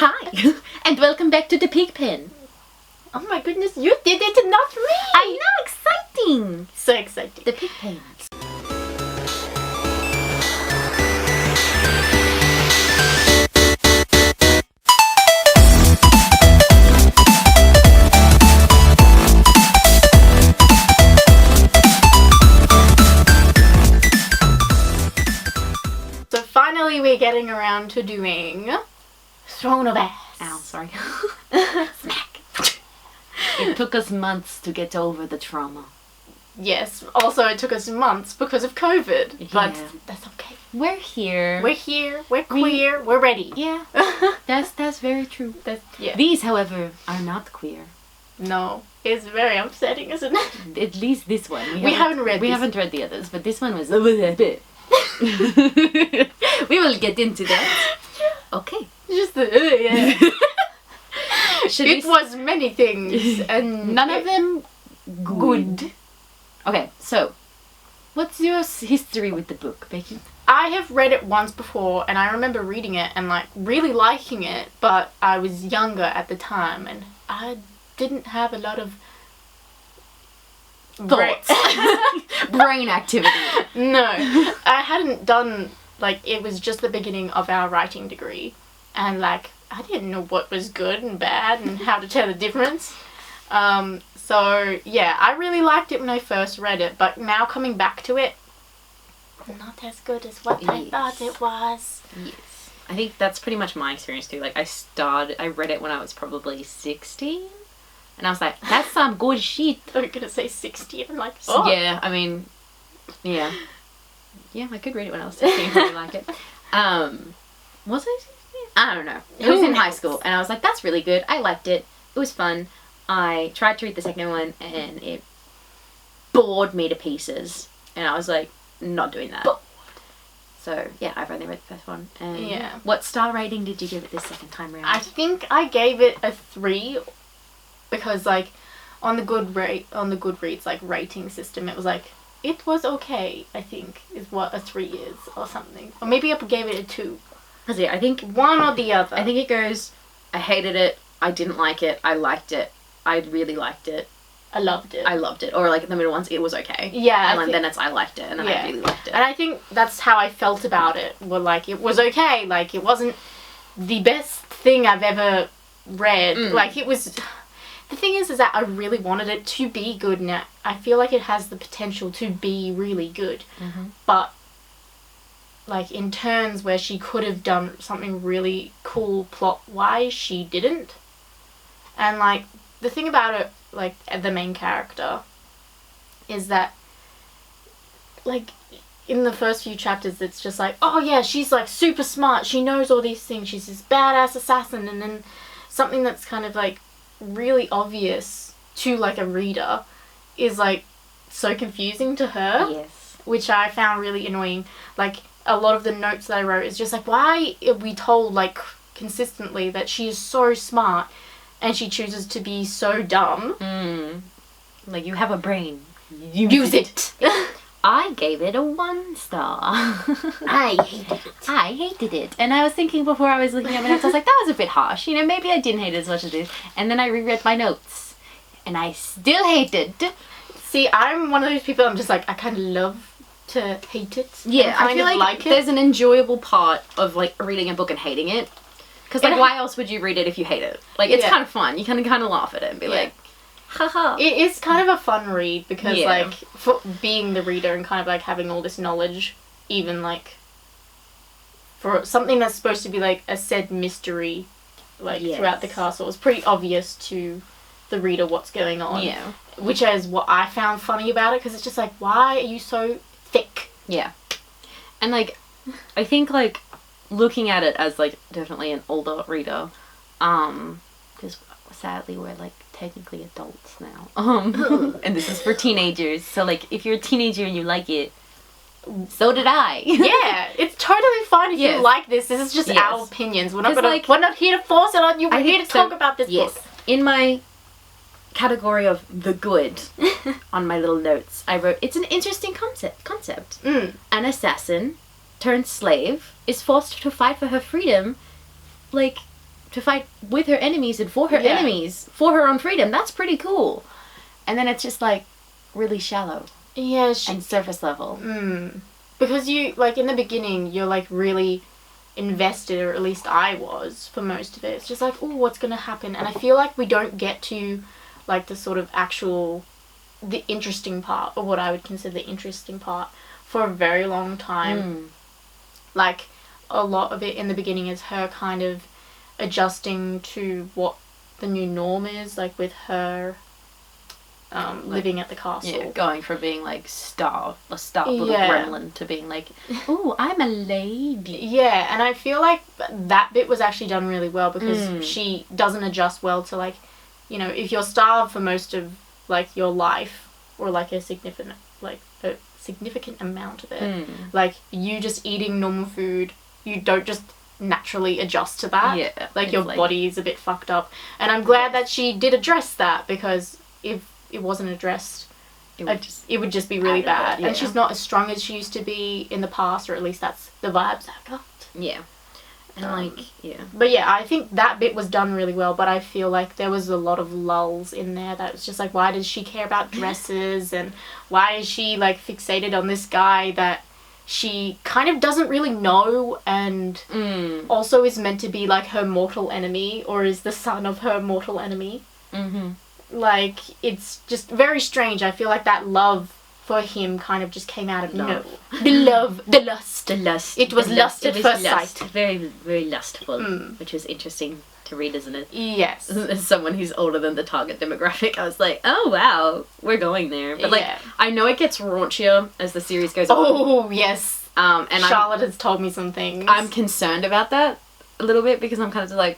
Hi, and welcome back to the pig pen. Oh my goodness, you did it, not me! I know, exciting! So exciting. The pig pen. So finally we're getting around to doing Throne of Ass. Ow, sorry. Smack. It took us months to get over the trauma. Yes, also it took us months because of COVID, but Yeah. that's okay. We're here. We're here, we're queer, we're ready. Yeah, that's very true. Yeah. These, however, are not queer. No, it's very upsetting, isn't it? At least this one. We haven't read We this. haven't read the others, but this one was... We will get into that. Okay. Just the, yeah. It was many things, and none of them good. Okay, so what's your history with the book, Becky? I have read it once before, and I remember reading it and like really liking it, but I was younger at the time, and I didn't have a lot of Thoughts. Brain activity. No, I hadn't done, like, it was just the beginning of our writing degree, and like I didn't know what was good and bad and how to tell the difference. So yeah, I really liked it when I first read it, but now coming back to it, not as good as what I thought it was. Yes. I think that's pretty much my experience too. Like I read it when I was probably 16. And I was like, that's some good shit. I was gonna say 60, I'm like, oh. Yeah, I mean, yeah. Yeah, I could read it when I was 16. I really like it. Was I 16? I don't know. It was in high school. And I was like, that's really good. I liked it. It was fun. I tried to read the second one and it bored me to pieces. And I was like, not doing that. So, yeah, I've only read the first one. And yeah. What star rating did you give it this second time around? I think I gave it a 3 because, like, on the Goodreads, like, rating system, it was like, it was okay, I think, is what a 3 is or something. Or maybe I gave it a 2. I think one or the other. I think it goes, I hated it, I didn't like it, I liked it, I really liked it, I loved it. I loved it. Or like in the middle ones, it was okay. Yeah. And then it's I liked it and then I really liked it. And I think that's how I felt about it. Well, like, it was okay. Like, it wasn't the best thing I've ever read. Like, it was... The thing is that I really wanted it to be good, and I feel like it has the potential to be really good. But, like, in turns where she could have done something really cool plot-wise, she didn't. And, like, the thing about it, like, the main character, is that, like, in the first few chapters, it's just like, oh yeah, she's, like, super smart, she knows all these things, she's this badass assassin, and then something that's kind of, like, really obvious to, like, a reader is, like, so confusing to her. Yes. Which I found really annoying. Like, a lot of the notes that I wrote is just like, why are we told, like, consistently that she is so smart and she chooses to be so dumb? Like, you have a brain. Use it! I gave it a 1 star. I hated it. And I was thinking before I was looking at my notes, I was like, that was a bit harsh. You know, maybe I didn't hate it as much as this. And then I reread my notes. And I still hated it. See, I'm one of those people, I'm just like, I kind of love to hate it. Yeah, I feel like there's an enjoyable part of, like, reading a book and hating it. Because, like, why else would you read it if you hate it? Like, it's kind of fun. You can kind of laugh at it and be like, haha. It is kind of a fun read because, like, for being the reader and kind of, like, having all this knowledge, even, like, for something that's supposed to be, like, a said mystery, like, throughout the castle, it's pretty obvious to the reader what's going on. Yeah. Which is what I found funny about it, because it's just like, why are you so thick? Yeah. And, like, I think, like, looking at it as, like, definitely an older reader, because sadly we're, like, technically adults now. And this is for teenagers. So, like, if you're a teenager and you like it, so did I. Yeah, it's totally fine if you like this. This is just our opinions. We're not here to force it on you. We're here to talk about this book. In my category of the good, on my little notes, I wrote, it's an interesting concept. An assassin turned slave is forced to fight for her freedom, like, to fight with her enemies and for her Yeah. enemies, for her own freedom. That's pretty cool. And then it's just, like, really shallow Yeah, and surface level. Because you, like, in the beginning, you're, like, really invested, or at least I was, for most of it. It's just like, oh, what's going to happen? And I feel like we don't get to, like, the sort of actual, the interesting part, or what I would consider the interesting part, for a very long time. Like, a lot of it in the beginning is her kind of adjusting to what the new norm is, like, with her living at the castle. Yeah, going from being, like, a starved little Yeah. gremlin to being like, ooh, I'm a lady. Yeah, and I feel like that bit was actually done really well, because she doesn't adjust well to, like, you know, if you're starved for most of, like, your life, or, like, a significant amount of it, like, you just eating normal food, you don't just naturally adjust to that. Yeah. Like, your body is a bit fucked up. And I'm glad that she did address that, because if it wasn't addressed, it would just be really bad. Yeah. And she's not as strong as she used to be in the past, or at least that's the vibes I got. Yeah. And, But yeah, I think that bit was done really well, but I feel like there was a lot of lulls in there that was just like, why does she care about dresses, and why is she, like, fixated on this guy that she kind of doesn't really know, and also is meant to be, like, her mortal enemy, or is the son of her mortal enemy. Like, it's just very strange. I feel like that love for him kind of just came out of nowhere. The love, the lust. The lust. It was lust at first sight. Very, very lustful, which is interesting to read, isn't it? Yes. As someone who's older than the target demographic, I was like, oh wow, we're going there. But, like, I know it gets raunchier as the series goes on. Oh, yes. And Charlotte has told me some things. I'm concerned about that a little bit, because I'm kind of like,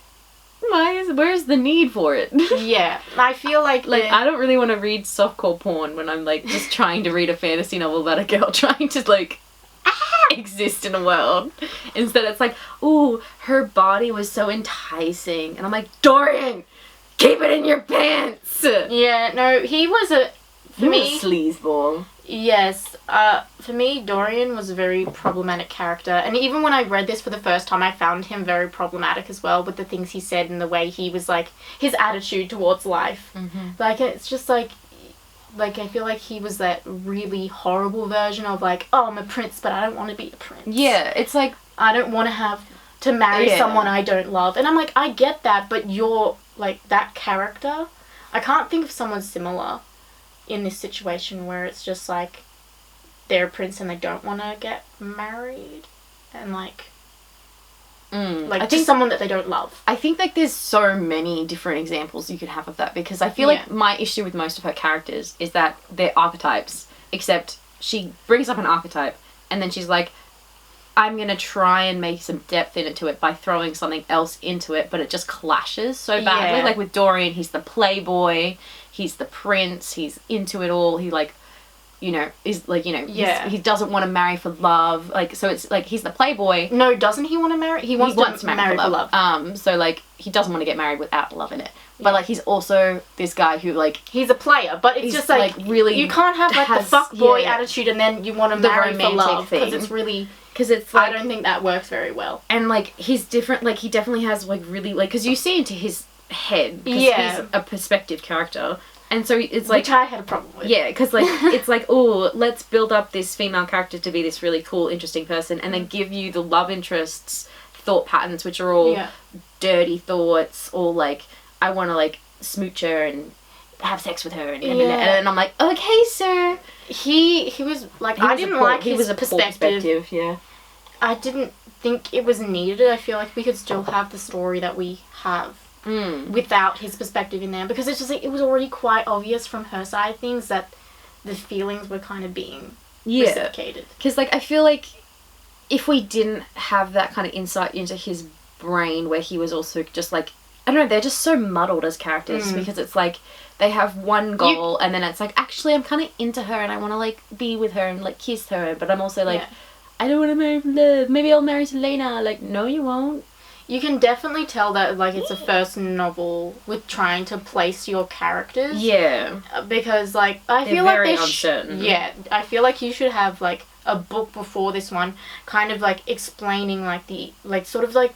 where's the need for it? Yeah. I feel like I don't really want to read softcore porn when I'm, like, just trying to read a fantasy novel about a girl trying to, like, exist in a world. Instead it's like, ooh, her body was so enticing. And I'm like, Dorian, keep it in your pants! Yeah, no, he was a sleazeball. Yes, for me, Dorian was a very problematic character, and even when I read this for the first time, I found him very problematic as well, with the things he said and the way he was, like, his attitude towards life. Like, it's just like, I feel like he was that really horrible version of, like, oh, I'm a prince, but I don't want to be a prince. Yeah, it's like, I don't want to have to marry someone I don't love. And I'm like, I get that, but you're, like, that character, I can't think of someone similar in this situation where it's just like they're a prince and they don't want to get married, and like I think someone that they don't love. I think, like, there's so many different examples you could have of that, because I feel like my issue with most of her characters is that they're archetypes, except she brings up an archetype and then she's like, I'm gonna try and make some depth into it by throwing something else into it, but it just clashes so badly. Like with Dorian, he's the playboy, he's the prince, he's into it all, he, like, you know, is like, you know, he doesn't want to marry for love. Like, so it's like he's the playboy. No, doesn't he want to marry? He wants to marry for love. So, like, he doesn't want to get married without love in it. But, like, he's also this guy who, like, he's a player, but it's just like really, you can't have, like, the fuck boy attitude and then you want to marry for love, because it's really, because it's like, I don't think that works very well. And, like, he's different. Like, he definitely has, like, really, like, because you see into his head, because he's a perspective character. And so it's like, which I had a problem with. Yeah, because, like, it's like, oh, let's build up this female character to be this really cool, interesting person, and then give you the love interest's thought patterns, which are all dirty thoughts, or, like, I want to, like, smooch her and have sex with her, and then I'm like, okay, sir. He was like, I didn't like his perspective. Yeah. I didn't think it was needed. I feel like we could still have the story that we have without his perspective in there, because it's just like, it was already quite obvious from her side of things that the feelings were kind of being reciprocated. Because, like, I feel like if we didn't have that kind of insight into his brain, where he was also just like, I don't know, they're just so muddled as characters, because it's like they have one goal and then it's like, actually I'm kind of into her and I want to, like, be with her and, like, kiss her, but I'm also like, I don't want to marry for love, maybe I'll marry Selena. Like, no, you won't. You can definitely tell that, like, it's a first novel with trying to place your characters. Yeah. Because, like, I feel like they uncertain. I feel like you should have, like, a book before this one, kind of, like, explaining, like, the, like, sort of, like,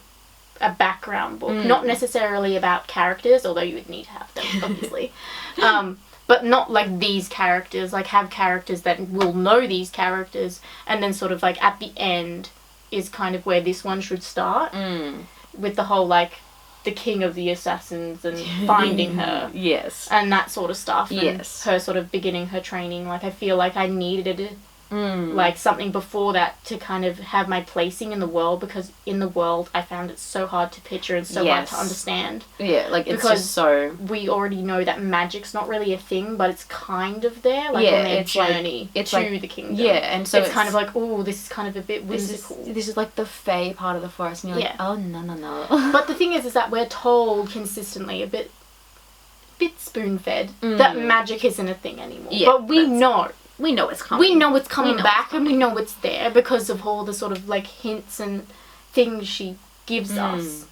a background book, not necessarily about characters, although you would need to have them, obviously. But not like these characters, like have characters that will know these characters, and then sort of like at the end is kind of where this one should start, with the whole like the king of the assassins and finding her, yes, and that sort of stuff, and yes, her sort of beginning her training. Like I feel like I needed like something before that to kind of have my placing in the world, because in the world I found it so hard to picture and so hard to understand. Yeah, like it's because just so we already know that magic's not really a thing, but it's kind of there, like on their journey to the kingdom. Yeah, and so it's kind of like, oh, this is kind of a bit whimsical. This is like the fae part of the forest, and you're like, oh no. But the thing is that we're told consistently a bit spoon-fed that magic isn't a thing anymore. Yeah, but we know. We know it's coming. We know it's coming back, and we know it's there because of all the sort of like hints and things she gives us.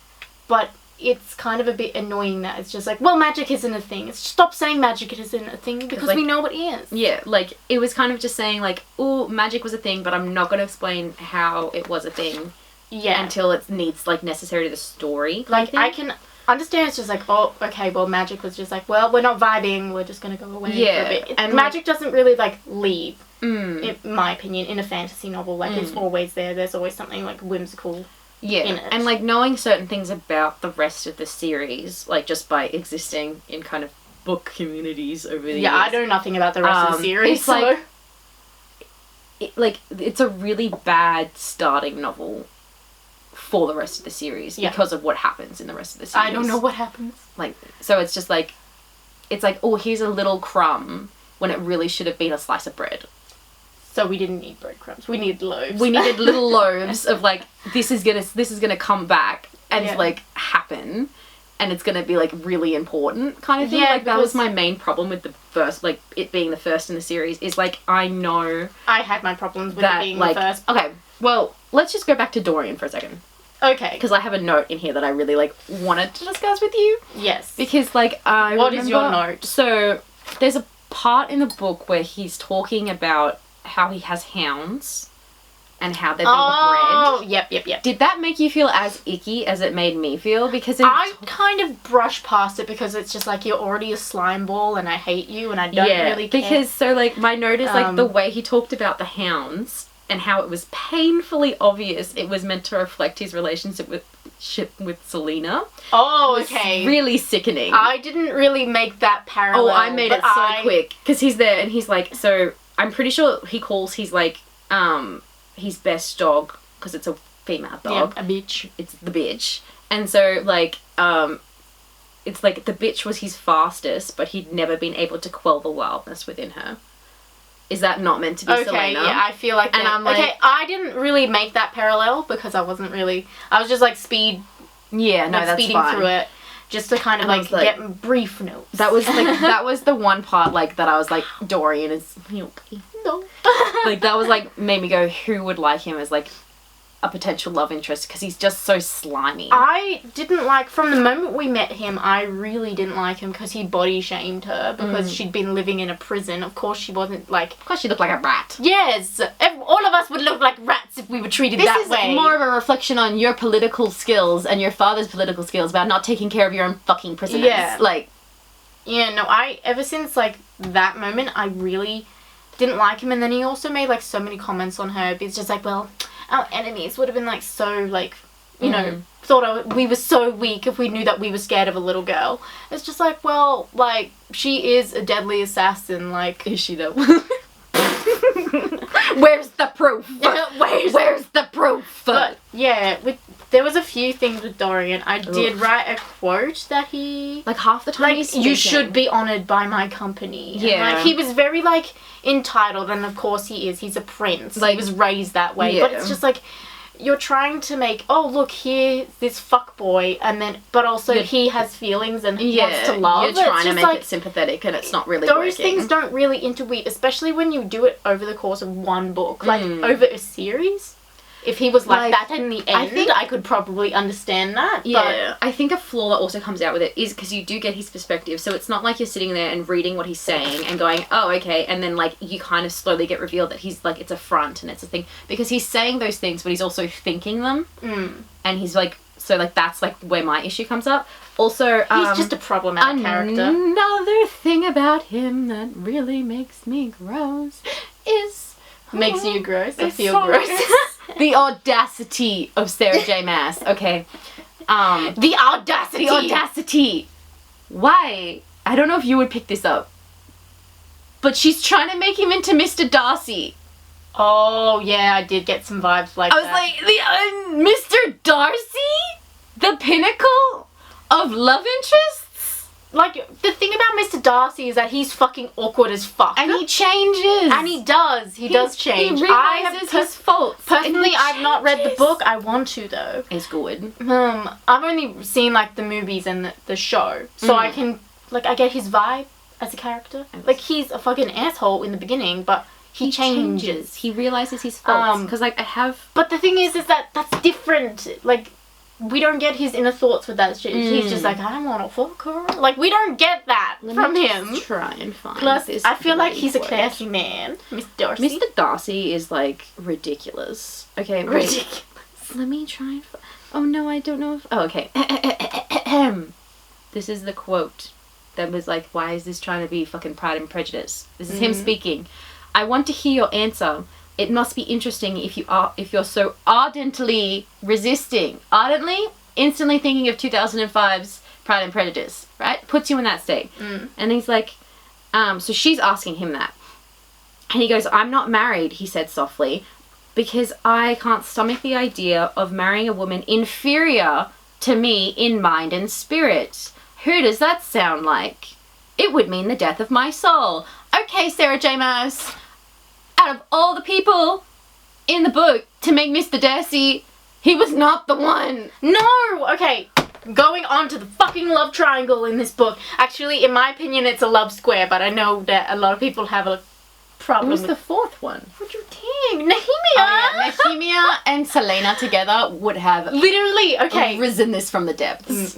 But it's kind of a bit annoying that it's just like, well, magic isn't a thing. It's stop saying magic isn't a thing, because like, we know it is. Yeah, like it was kind of just saying like, oh, magic was a thing, but I'm not going to explain how it was a thing. Yeah. Until it needs like necessary to the story. Like I can understand it's just like, oh, okay, well, magic was just like, well, we're not vibing, we're just going to go away for a bit. And magic doesn't really, like, leave, in my opinion, in a fantasy novel. Like, it's always there. There's always something, like, whimsical in it. And, like, knowing certain things about the rest of the series, like, just by existing in kind of book communities over the years. Yeah, I know nothing about the rest of the series, so... It's a really bad starting novel for the rest of the series because of what happens in the rest of the series. I don't know what happens. Like, so it's just like, it's like, oh, here's a little crumb when it really should have been a slice of bread. So we didn't need breadcrumbs. We needed loaves. We needed little loaves of like, this is gonna come back and like happen, and it's gonna be like really important kind of thing. Yeah, like that was my main problem with the first, like it being the first in the series, is like I know I had my problems with it being like, the first. Okay, well, let's just go back to Dorian for a second. Okay. Because I have a note in here that I really, like, wanted to discuss with you. Yes. Because, like, What is your note? So, there's a part in the book where he's talking about how he has hounds and how they're being bred. Oh, yep. Did that make you feel as icky as it made me feel? Because I kind of brushed past it because it's just like, you're already a slime ball and I hate you and I don't really care. Because, so, like, my note is, like, the way he talked about the hounds and how it was painfully obvious it was meant to reflect his relationship with Selena. Oh, okay. Really sickening. I didn't really make that parallel. Oh, I made it so quick. Because he's there and he's like, so I'm pretty sure he calls his like, his best dog, because it's a female dog. Yeah, a bitch. It's the bitch. And so, like, it's like the bitch was his fastest, but he'd never been able to quell the wildness within her. Is that not meant to be Selena? Okay, yeah, I feel like... And I'm like... Okay, I didn't really make that parallel because I wasn't really... I was just, like, speeding through it just to kind of, like, get brief notes. That was, like, that was the one part, like, that I was like, Dorian is... No. Like, that was, like, made me go, who would like him as, like, a potential love interest, because he's just so slimy. I didn't like, from the moment we met him, I really didn't like him because he body shamed her because she'd been living in a prison. Of course she wasn't like... Of course she looked like a rat. Yes! All of us would look like rats if we were treated that way. This is more of a reflection on your political skills and your father's political skills about not taking care of your own fucking prisoners. Yeah. Like... Yeah, no, ever since, like, that moment, I really didn't like him, and then he also made, like, so many comments on her. It's just like, well... Our enemies would have been, like, so, like, you know, thought we were so weak if we knew that we were scared of a little girl. It's just like, well, like, she is a deadly assassin, like... Is she, though? Where's the proof? Where's the proof? But, yeah, there was a few things with Dorian. I did write a quote that he... Like, half the time he's you should be honoured by my company. Yeah. And, like, he was very, like, entitled, and of course he is. He's a prince. Like, he was raised that way. Yeah. But it's just, like, you're trying to make, oh, look, here, this fuckboy, and then, but also he has feelings and wants to love. You're trying to make it sympathetic, and it's not really those things don't really interweave, especially when you do it over the course of one book. Like, over a series. If he was like that in the end, I could probably understand that. Yeah, but I think a flaw that also comes out with it is because you do get his perspective. So it's not like you're sitting there and reading what he's saying and going, oh, okay. And then, like, you kind of slowly get revealed that he's, like, it's a front and it's a thing. Because he's saying those things, but he's also thinking them. And he's, like, So, like, that's, like, where my issue comes up. Also, He's just a problematic character. Another thing about him that really makes me gross is... Makes you gross? I feel so gross. The audacity of Sarah J. Maas. Okay. The audacity! The audacity! Why? I don't know if you would pick this up. But she's trying to make him into Mr. Darcy. Oh, yeah, I did get some vibes like that. I was like, Mr. Darcy? The pinnacle of love interests? Like, the thing about Mr. Darcy is that he's fucking awkward as fuck. And he changes. And he does. He does change. He realizes his faults. Personally, I've not read the book. I want to, though. It's good. I've only seen, like, the movies and the show. So I can, like, I get his vibe as a character. Like, he's a fucking asshole in the beginning, but he changes. He realizes his faults. Because, like, I have... But the thing is that that's different. Like, we don't get his inner thoughts with that shit. He's just like, I want to fuck her. Like, we don't get that from him. Try and find Plus, this I feel like great he's a word. classy man, Mr. Darcy. Mr. Darcy is, like, ridiculous. Okay, wait. Ridiculous. Let me try and... Oh, no, I don't know if... Oh, okay. This is the quote that was like, why is this trying to be fucking Pride and Prejudice? This is him speaking. I want to hear your answer. It must be interesting if you're so ardently resisting. Ardently? Instantly thinking of 2005's Pride and Prejudice, right? Puts you in that state. And he's like, so she's asking him that. And he goes, I'm not married, he said softly, because I can't stomach the idea of marrying a woman inferior to me in mind and spirit. Who does that sound like? It would mean the death of my soul. Okay, Sarah J. Maas. Out of all the people in the book to make Mr. Darcy, he was not the one. No! Okay, going on to the fucking love triangle in this book. Actually, in my opinion, it's a love square, but I know that a lot of people have a problem Who's with... the fourth one? What do you think? Nehemia! Oh, yeah. Nehemia and Selena together would have Literally, okay. risen this from the depths.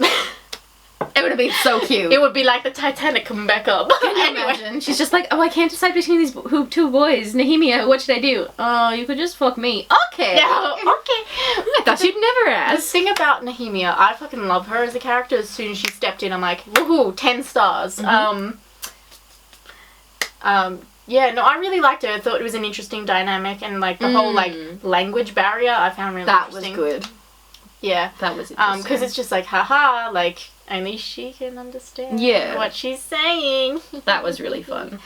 It would have been so cute. It would be like the Titanic coming back up. Can you imagine? She's just like, oh, I can't decide between these two boys. Nehemia, what should I do? Oh, you could just fuck me. Okay. Yeah, okay. I thought you'd never The ask. thing about Nehemia, I fucking love her as a character. As soon as she stepped in, I'm like, woohoo, 10 stars. Yeah, no, I really liked her. I thought it was an interesting dynamic, and like the whole like language barrier, I found really interesting. That was good. Yeah, that was interesting. Because it's just like, haha, like only she can understand. What she's saying. That was really fun.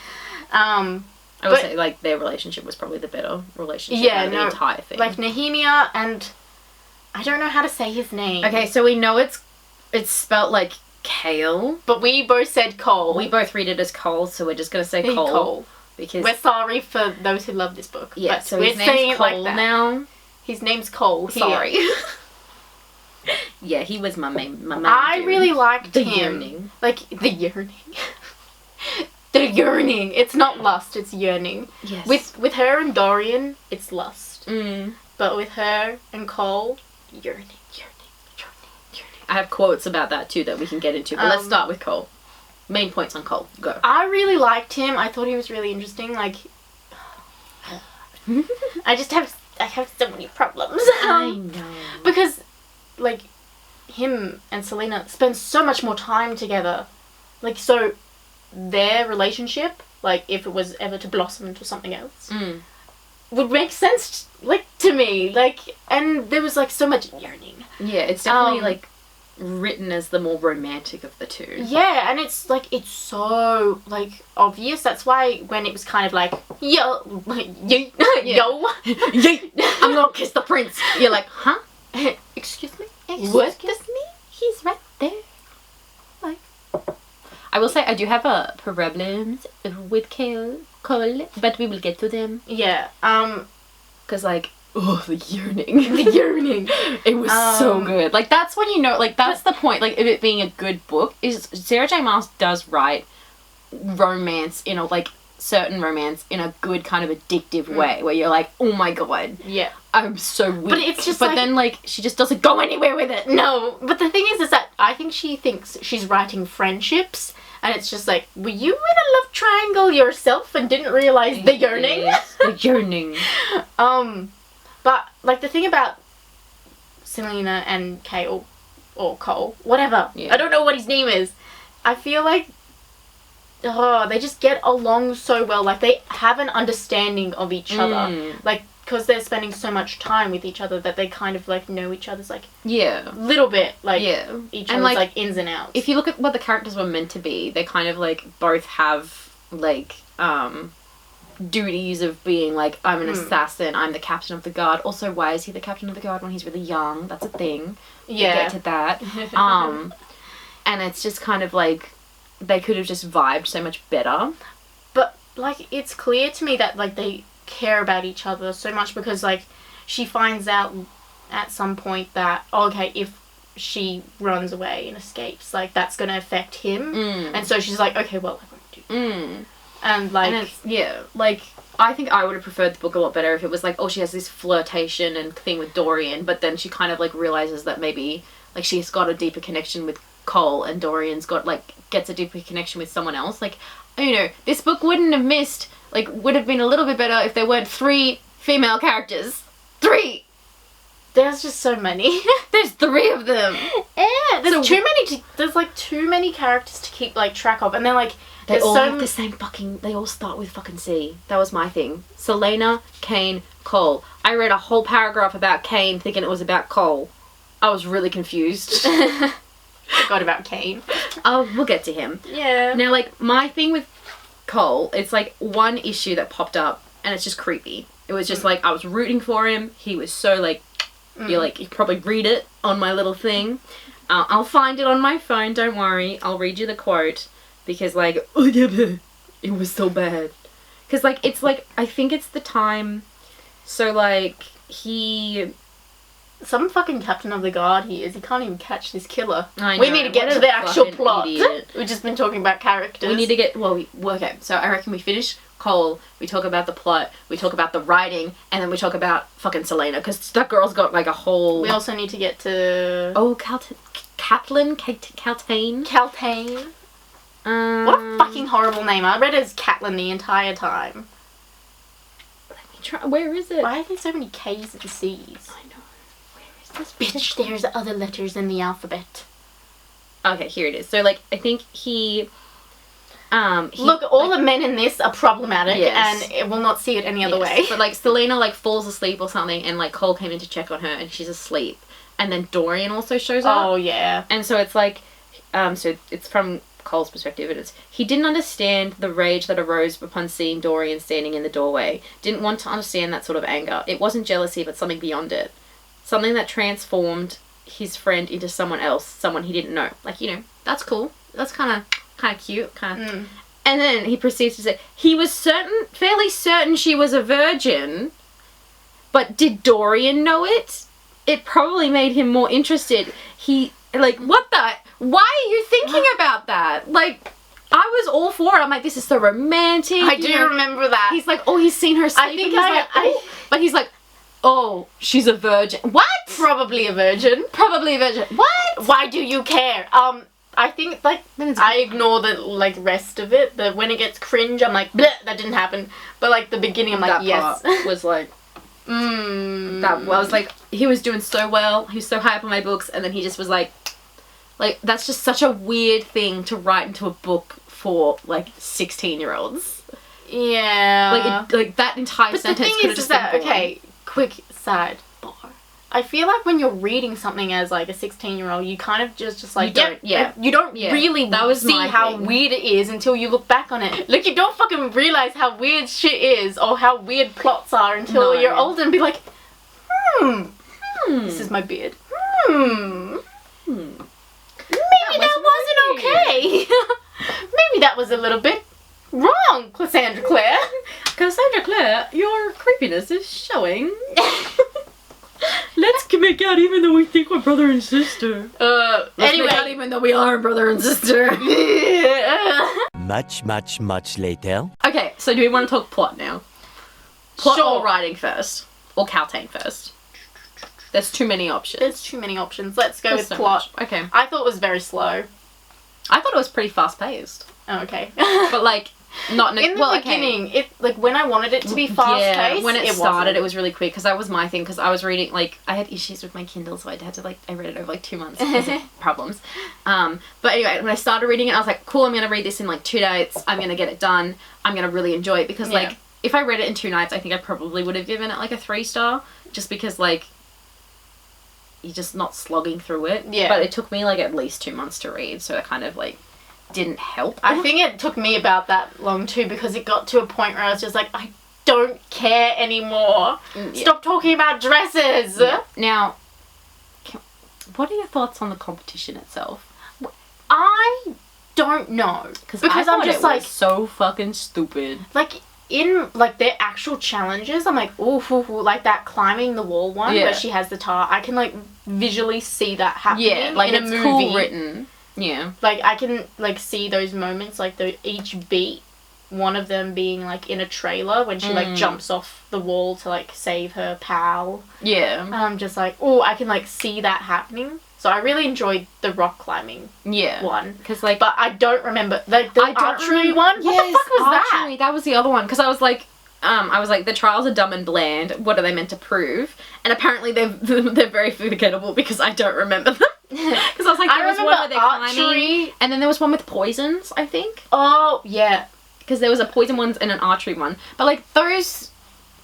I would say like their relationship was probably the better relationship out of the entire thing. Like Nehemia and I don't know how to say his name. Okay, so we know it's spelt like Kale, but we both said Cole. We both read it as Cole, so we're just gonna say Cole. Because we're sorry for those who love this book. Yeah, but so we're his name's saying Cole it like that. now. His name's Cole. Sorry. Yeah, he was my main. I really liked the him. Yearning. Like the yearning. The yearning. It's not lust. It's yearning. Yes. With her and Dorian, it's lust. Mm. But with her and Cole, yearning. I have quotes about that too that we can get into. But let's start with Cole. Main points on Cole. Go. I really liked him. I thought he was really interesting. Like, I have so many problems. I know. Because, like, him and Selena spend so much more time together. Like, so their relationship, like, if it was ever to blossom into something else, would make sense, like, to me. Like, and there was, like, so much yearning. Yeah, it's definitely, like, written as the more romantic of the two. Yeah, and it's like it's so like obvious. That's why when it was kind of like yo, I'm gonna kiss the prince. You're like, huh? Excuse me? What? He's right there. Like, I will say I do have problems with Cole, but we will get to them. Yeah. Because like. Oh, the yearning. The yearning. It was so good. Like, that's when you know, like, that's the point, like, of it being a good book, is Sarah J. Maas does write romance, like, certain romance in a good kind of addictive way, where you're like, oh my god. Yeah. I'm so weak. But it's just But then, like, she just doesn't go anywhere with it. No. But the thing is that I think she thinks she's writing friendships, and it's just like, were you in a love triangle yourself and didn't realize the yearning? Yes, the yearning. But, like, the thing about Selena and Kale or Cole, whatever. Yeah. I don't know what his name is. I feel like, they just get along so well. Like, they have an understanding of each other. Like, because they're spending so much time with each other that they kind of, like, know each other's, like, little bit, like, each other's, like, ins and outs. If you look at what the characters were meant to be, they kind of, like, both have, like, duties of being, like, I'm an assassin, I'm the captain of the guard. Also, why is he the captain of the guard when he's really young? That's a thing. Yeah. We'll get to that. And it's just kind of, like, they could have just vibed so much better. But, like, it's clear to me that, like, they care about each other so much because, like, she finds out at some point that, okay, if she runs away and escapes, like, that's going to affect him. And so she's like, okay, well, I won't do that. And, like... like, I think I would have preferred the book a lot better if it was like, oh, she has this flirtation and thing with Dorian, but then she kind of, like, realizes that maybe, like, she's got a deeper connection with Cole and Dorian's got, like, gets a deeper connection with someone else. Like, you know, this book wouldn't have missed... Like, would have been a little bit better if there weren't 3 female characters. 3! There's just so many. There's 3 of them. Yeah, there's there's, like, too many characters to keep, like, track of. And then, like, they all have the same fucking... They all start with fucking C. That was my thing. Selena, Kane, Cole. I read a whole paragraph about Kane thinking it was about Cole. I was really confused. Forgot about Kane. Oh, we'll get to him. Yeah. Now, like, my thing with Cole, it's like one issue that popped up and it's just creepy. It was just like I was rooting for him. He was so like you could probably read it on my little thing. I'll find it on my phone, don't worry. I'll read you the quote because like it was so bad. Cuz like it's like I think it's the time so like he some fucking captain of the guard he is. He can't even catch this killer. I know. We need to get to the actual plot. Idiot. We've just been talking about characters. We need to get... okay. So I reckon we finish Cole, we talk about the plot, we talk about the writing, and then we talk about fucking Selena, because that girl's got, like, a whole... We also need to get to... Oh, Catelyn? Caltaine. What a fucking horrible name. I read it as Catelyn the entire time. Let me try... Where is it? Why are there so many K's and C's? I know. This bitch, there's other letters in the alphabet. Okay, here it is. So, like, I think he look, all the men in this are problematic, yes. and it will not see it any other way. But, like, Selena, like, falls asleep or something, and, like, Cole came in to check on her, and she's asleep. And then Dorian also shows up. Oh, yeah. And so it's, like, so it's from Cole's perspective, and it's, he didn't understand the rage that arose upon seeing Dorian standing in the doorway. Didn't want to understand that sort of anger. It wasn't jealousy, but something beyond it. Something that transformed his friend into someone else, someone he didn't know. Like, you know, that's cool. That's kind of cute. And then he proceeds to say, he was fairly certain she was a virgin, but did Dorian know it? It probably made him more interested. Why are you thinking about that? Like, I was all for it. I'm like, this is so romantic. I do remember that. He's like, oh, he's seen her sleep. But he's like, oh, she's a virgin. What? Probably a virgin. What? Why do you care? I think, like, I ignore the, like, rest of it. When it gets cringe, I'm like, bleh, that didn't happen. But, like, the beginning, I'm like, that yes. Part was like, I was like, he was doing so well. He was so high up on my books. And then he just was like, that's just such a weird thing to write into a book for, like, 16-year-olds. Yeah. Like, that entire sentence could have just been boring. Okay, quick sidebar. I feel like when you're reading something as, like, a 16-year-old, you kind of just like, you don't really see how weird it is until you look back on it. Like, you don't fucking realize how weird shit is or how weird plots are until you're older and be like, this is my beard. Maybe that wasn't okay. Maybe that was a little bit wrong, Cassandra Clare. Cassandra Clare, your creepiness is showing. Let's make out even though we think we're brother and sister. Anyway. Make out even though we are brother and sister. Much later. Okay, so do we want to talk plot now? Plot or writing first? Or Caltaine first? There's too many options. Let's go with plot. Much. Okay. I thought it was very slow. I thought it was pretty fast-paced. Oh, okay. But, like, Not in the beginning. It like when I wanted it to be fast paced. When it started, it was really quick because that was my thing. Because I was reading like I had issues with my Kindle, so I had to like I read it over like 2 months because of problems. But anyway, when I started reading it, I was like, cool. I'm gonna read this in like 2 days. I'm gonna get it done. I'm gonna really enjoy it because like if I read it in 2 nights, I think I probably would have given it like a 3-star, just because like you're just not slogging through it. Yeah. But it took me like at least 2 months to read, so it kind of like didn't help. I think it took me about that long too, because it got to a point where I was just like, I don't care anymore. Stop talking about dresses. Now, what are your thoughts on the competition itself? I don't know, because I'm just like so fucking stupid. Like in like their actual challenges, I'm like, ooh, like that climbing the wall one where she has the tar. I can like visually see that happening. Yeah, like in it's a movie. Cool written. Yeah, like I can like see those moments, like each beat. One of them being like in a trailer when she like jumps off the wall to like save her pal. Yeah, and I'm just like, oh, I can like see that happening. So I really enjoyed the rock climbing one. Because like, but I don't remember like the archery one. Yes, what the fuck was archery, that was the other one. Because I was like, the trials are dumb and bland. What are they meant to prove? And apparently they're very forgettable because I don't remember them. Because I was like, there was one where they're climbing, and then there was one with poisons, I think. Oh yeah, because there was a poison one and an archery one. But like those,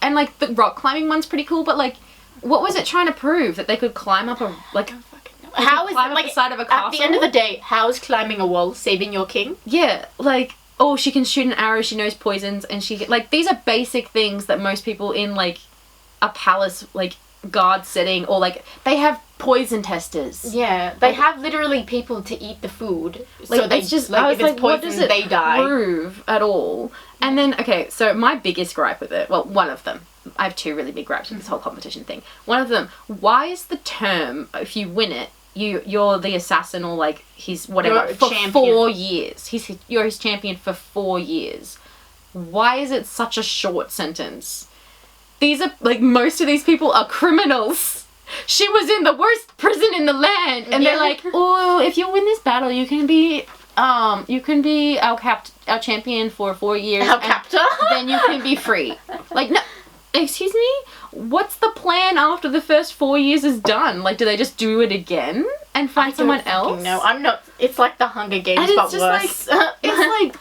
and like the rock climbing one's pretty cool. But like, what was it trying to prove? That they could climb up a like. How is it, like, the side of a castle? At the end of the day, how is climbing a wall saving your king? Yeah, like, oh, she can shoot an arrow, she knows poisons, and she... Like, these are basic things that most people in, like, a palace, like, guard setting, or, like, they have poison testers. Yeah, they have literally people to eat the food. Like, so they just... Like, I was if like, it's poison, what does it they die. prove at all? And then, okay, so my biggest gripe with it... Well, one of them. I have 2 really big gripes with this whole competition thing. One of them, why is the term, if you win it, you're the assassin, or like he's whatever for champion. 4 years. You're his champion for 4 years. Why is it such a short sentence? These are like, most of these people are criminals. She was in the worst prison in the land, and they're like, oh, if you win this battle, you can be our champion for 4 years. Our captor. Then you can be free. Like, no. Excuse me? What's the plan after the first 4 years is done? Like, do they just do it again and find someone else? No, I'm not. It's like the Hunger Games, but worse. Like, it's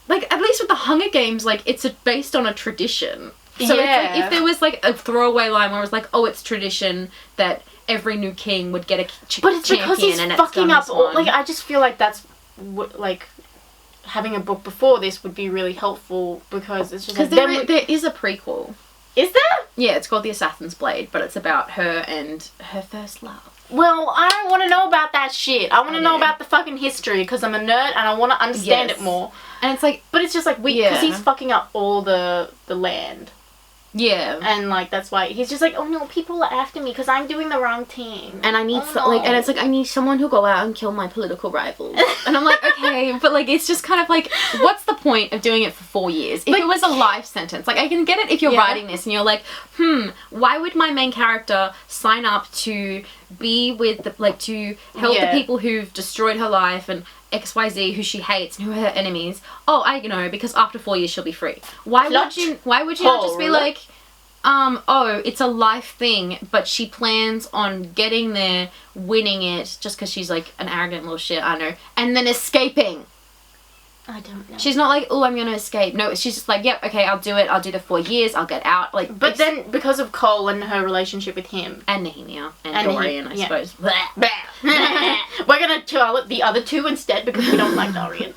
like at least with the Hunger Games, like, it's based on a tradition. So it's like, if there was like a throwaway line where it was like, oh, it's tradition that every new king would get a champion, but it's because he's fucking up. Like, I just feel like that's like. Having a book before this would be really helpful, because it's just like... Because there is a prequel. Is there? Yeah, it's called The Assassin's Blade, but it's about her and her first love. Well, I don't want to know about that shit. I want to know about the fucking history, because I'm a nerd and I want to understand it more. And it's like... But it's just like, because he's fucking up all the land. Yeah. And like, that's why he's just like, oh no, people are after me because I'm doing the wrong thing. And I need and it's like, I need someone who'll go out and kill my political rivals. And I'm like, okay, but like, it's just kind of like, what's the point of doing it for 4 years? If it was a life sentence, like, I can get it if you're writing this and you're like, why would my main character sign up to be with to help the people who've destroyed her life and XYZ, who she hates and who are her enemies? Oh, I know, because after 4 years she'll be free. Why would you not just be like, oh, it's a life thing, but she plans on getting there, winning it, just because she's like an arrogant little shit, I don't know, and then escaping. I don't know. She's not like, oh, I'm gonna escape. No, she's just like, yep, okay, I'll do it. I'll do the 4 years. I'll get out. Like, but then because of Cole and her relationship with him and Nehemia and Dorian, I suppose. We're gonna tell it the other 2 instead because we don't like Dorian.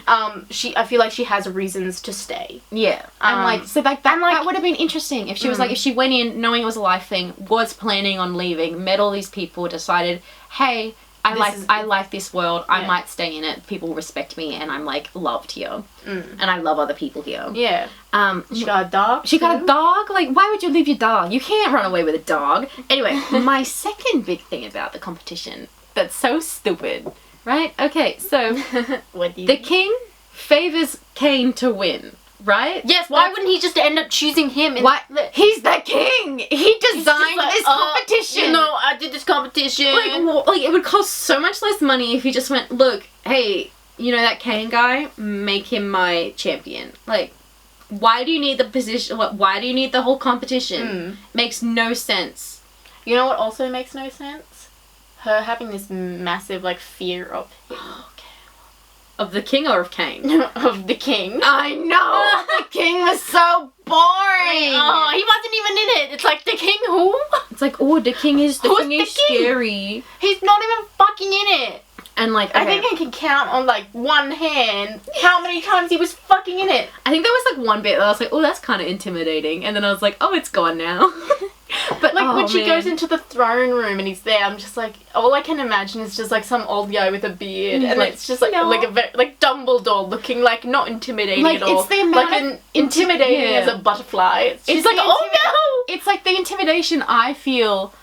I feel like she has reasons to stay. Yeah, and like, so like that would have been interesting if she was like, if she went in knowing it was a life thing, was planning on leaving, met all these people, decided, hey, I like this world. I might stay in it. People respect me, and I'm like loved here, and I love other people here. Yeah. She got a dog. She got a dog. Like, why would you leave your dog? You can't run away with a dog. Anyway, my second big thing about the competition that's so stupid, right? Okay, so the king favors Cain to win. Right? Yes, why wouldn't he just end up choosing him? He's the king! He designed this competition! You know, I did this competition! Like, it would cost so much less money if he just went, look, hey, you know that Kane guy? Make him my champion. Like, why do you need the position? Why do you need the whole competition? Makes no sense. You know what also makes no sense? Her having this massive, like, fear of him. Of the king or of Kane? Of the king. I know! The king was so boring! Oh, he wasn't even in it. It's like, the king who? It's like, oh, the king is scary. He's not even fucking in it. And like, okay. I think I can count on like one hand how many times he was fucking in it. I think there was like one bit that I was like, oh, that's kind of intimidating. And then I was like, oh, it's gone now. But like when she goes into the throne room and he's there, I'm just like, all I can imagine is just like some old guy with a beard, and like, it's just like like a like Dumbledore looking like not intimidating like, at all, it's the like an intimidating as a butterfly. It's like, oh no! It's like the intimidation I feel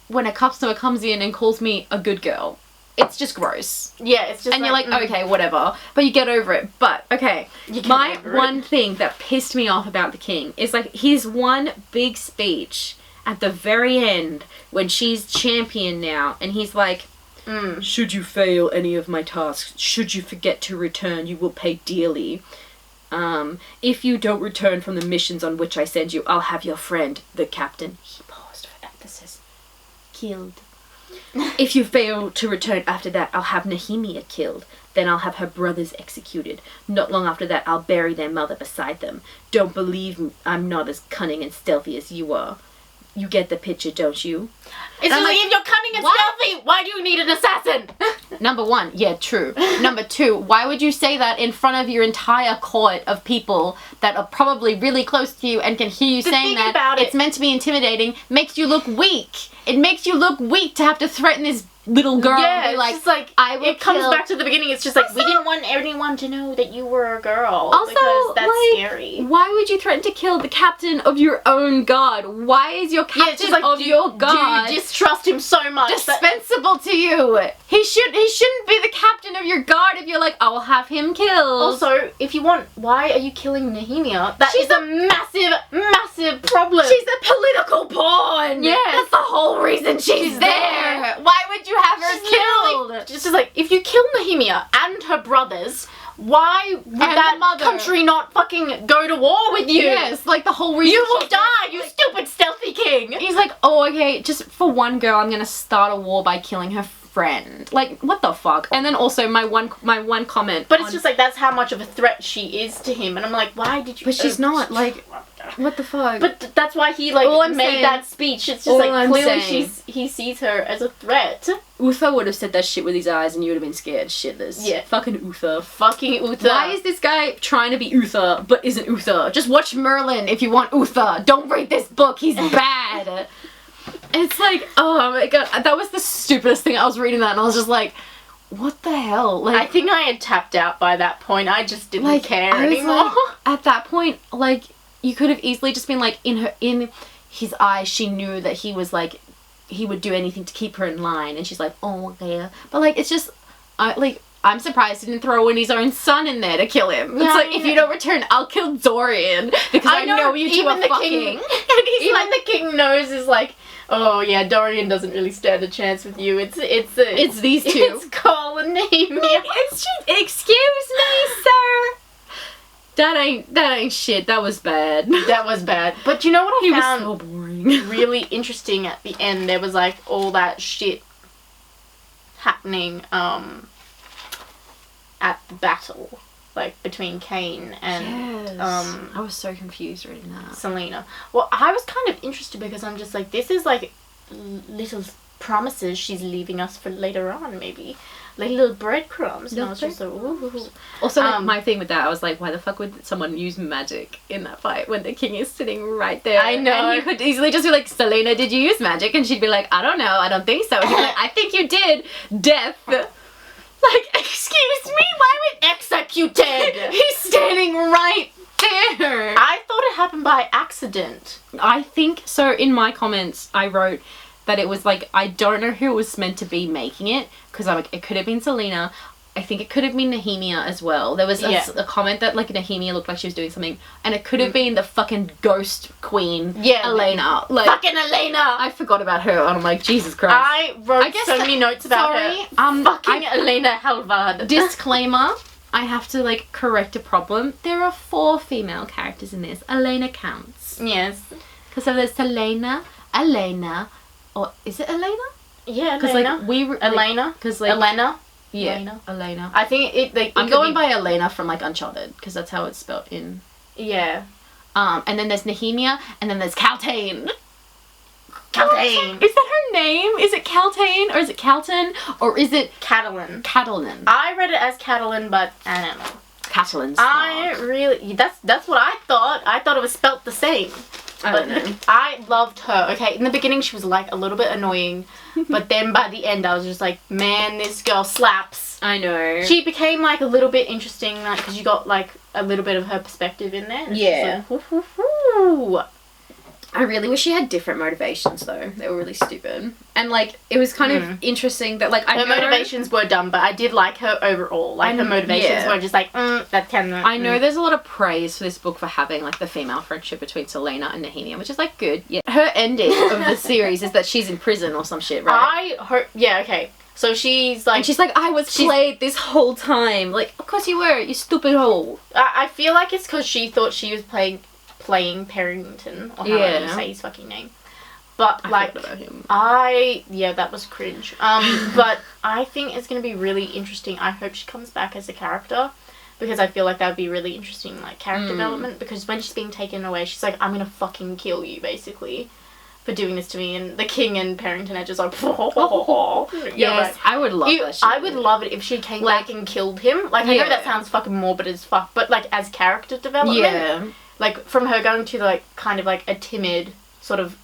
when a customer comes in and calls me a good girl. It's just gross. Yeah, it's just and you're like, okay, whatever. But you get over it. But, okay, my one thing that pissed me off about the king is, like, his one big speech at the very end when she's champion now, and he's like, should you fail any of my tasks, should you forget to return, you will pay dearly. If you don't return from the missions on which I send you, I'll have your friend, the captain, he paused for emphasis, killed. If you fail to return after that, I'll have Nehemia killed. Then I'll have her brothers executed. Not long after that, I'll bury their mother beside them. Don't believe me, I'm not as cunning and stealthy as you are. You get the picture, don't you? It's just like, if you're cunning and stealthy, why do you need an assassin? Number one, yeah, true. Number two, why would you say that in front of your entire court of people that are probably really close to you and can hear you saying that? It's meant to be intimidating, makes you look weak. It makes you look weak to have to threaten this little girl. Yeah, and be like, it's just like, I will it comes back to the beginning. It's just like, we didn't want anyone to know that you were a girl. Also, because that's like, scary. Why would you threaten to kill the captain of your own guard? Why is your captain of your guard do you distrust him so much dispensable to you? He shouldn't be the captain of your guard if you're like, I'll have him killed. Also, if you want, why are you killing Nehemia? That is a massive problem. She's a political pawn. Yeah, that's the whole reason she's there. Why would you have her killed? It's just like, if you kill Nehemia and her brothers, why would that country not fucking go to war with you? Yes, like the whole reason. You will die, you stupid stealthy king. He's like, oh, okay, just for one girl, I'm gonna start a war by killing her friend. Like, what the fuck? And then also my one comment. But it's just like, that's how much of a threat she is to him, and I'm like, why did you? But she's not, like, what the fuck? But that's why he like made that speech. It's just like, clearly he sees her as a threat. Uther would have said that shit with his eyes and you would have been scared shitless. Yeah. Fucking Uther. Fucking Uther. Why is this guy trying to be Uther but isn't Uther? Just watch Merlin if you want Uther. Don't read this book. He's bad. It's like, oh my god. That was the stupidest thing. I was reading that and I was just like, what the hell? Like, I think I had tapped out by that point. I just didn't care anymore. Like, at that point, like, you could have easily just been like, in his eyes, she knew that he was like, he would do anything to keep her in line, and she's like, oh, okay. But like, it's just, I'm surprised he didn't throw in his own son in there to kill him. It's like, if you don't return, I'll kill Dorian, because I know you two are fucking. King, and he's even the king knows is like, oh yeah, Dorian doesn't really stand a chance with you. It's these two. It's Cole and Nehemia. It's just, excuse me, sir. That ain't shit. That was bad. That was bad. But you know what I found was so boring. really interesting at the end? There was like all that shit happening at the battle, like between Kane and I was so confused reading that. Selena. Well, I was kind of interested because I'm just like, this is like little promises she's leaving us for later on, maybe. Like little breadcrumbs. And I was just like, ooh. Also, like, my thing with that, I was like, why the fuck would someone use magic in that fight when the king is sitting right there? I know. And he could easily just be like, Selena, did you use magic? And she'd be like, I don't know, I don't think so. And he'd be like, I think you did. Death. Like, excuse me, why would executed? He's standing right there. I thought it happened by accident. I think so. In my comments, I wrote that it was like, I don't know who was meant to be making it, because I'm like, it could have been Selena. I think it could have been Nehemia as well. There was a comment that like Nehemia looked like she was doing something, and it could have been the fucking ghost queen, Elena. Like fucking Elena. I forgot about her, and I'm like, Jesus Christ. I wrote so many notes about her. Fucking Elena Halvard. Disclaimer. I have to like correct a problem. There are 4 female characters in this. Elena counts. Yes. Because so there's Elena, or is it Elena? Yeah, Because like Elena. Because like Elena. Yeah, Elena. I think I'm going by Elena from like Uncharted because that's how it's spelled in. Yeah. And then there's Nehemia, and then there's Caltaine. Caltaine. Is that her name? Is it Caltaine, or is it Calton, or is it Catalan? Catalan. I read it as Catalan, but I don't know. Catalan. That's what I thought. I thought it was spelt the same. I don't know. I loved her. Okay, in the beginning she was like a little bit annoying, but then by the end I was just like, man, this girl slaps. I know. She became like a little bit interesting, like because you got like a little bit of her perspective in there. Yeah. Like, hoo. I really wish she had different motivations though. They were really stupid. And like it was kind of interesting that like her motivations were dumb, but I did like her overall. Like her motivations were just like that's kind of. I know there's a lot of praise for this book for having like the female friendship between Selena and Nehemia, which is like good. Yeah. Her ending of the series is that she's in prison or some shit, right? I hope. Yeah. Okay. So she's like. And she's like, I was played this whole time. Like, of course you were, you stupid hole. I feel like it's because she thought she was playing Parrington, or however you say his fucking name. But like, about him. that was cringe. But I think it's gonna be really interesting. I hope she comes back as a character, because I feel like that would be really interesting, like character development. Because when she's being taken away, she's like, I'm gonna fucking kill you, basically, for doing this to me. And the king and Parrington are just like, yes, right. I would love that. I would love it if she came back and killed him. Like, I know that sounds fucking morbid as fuck, but like as character development, like from her going to like kind of like a timid sort of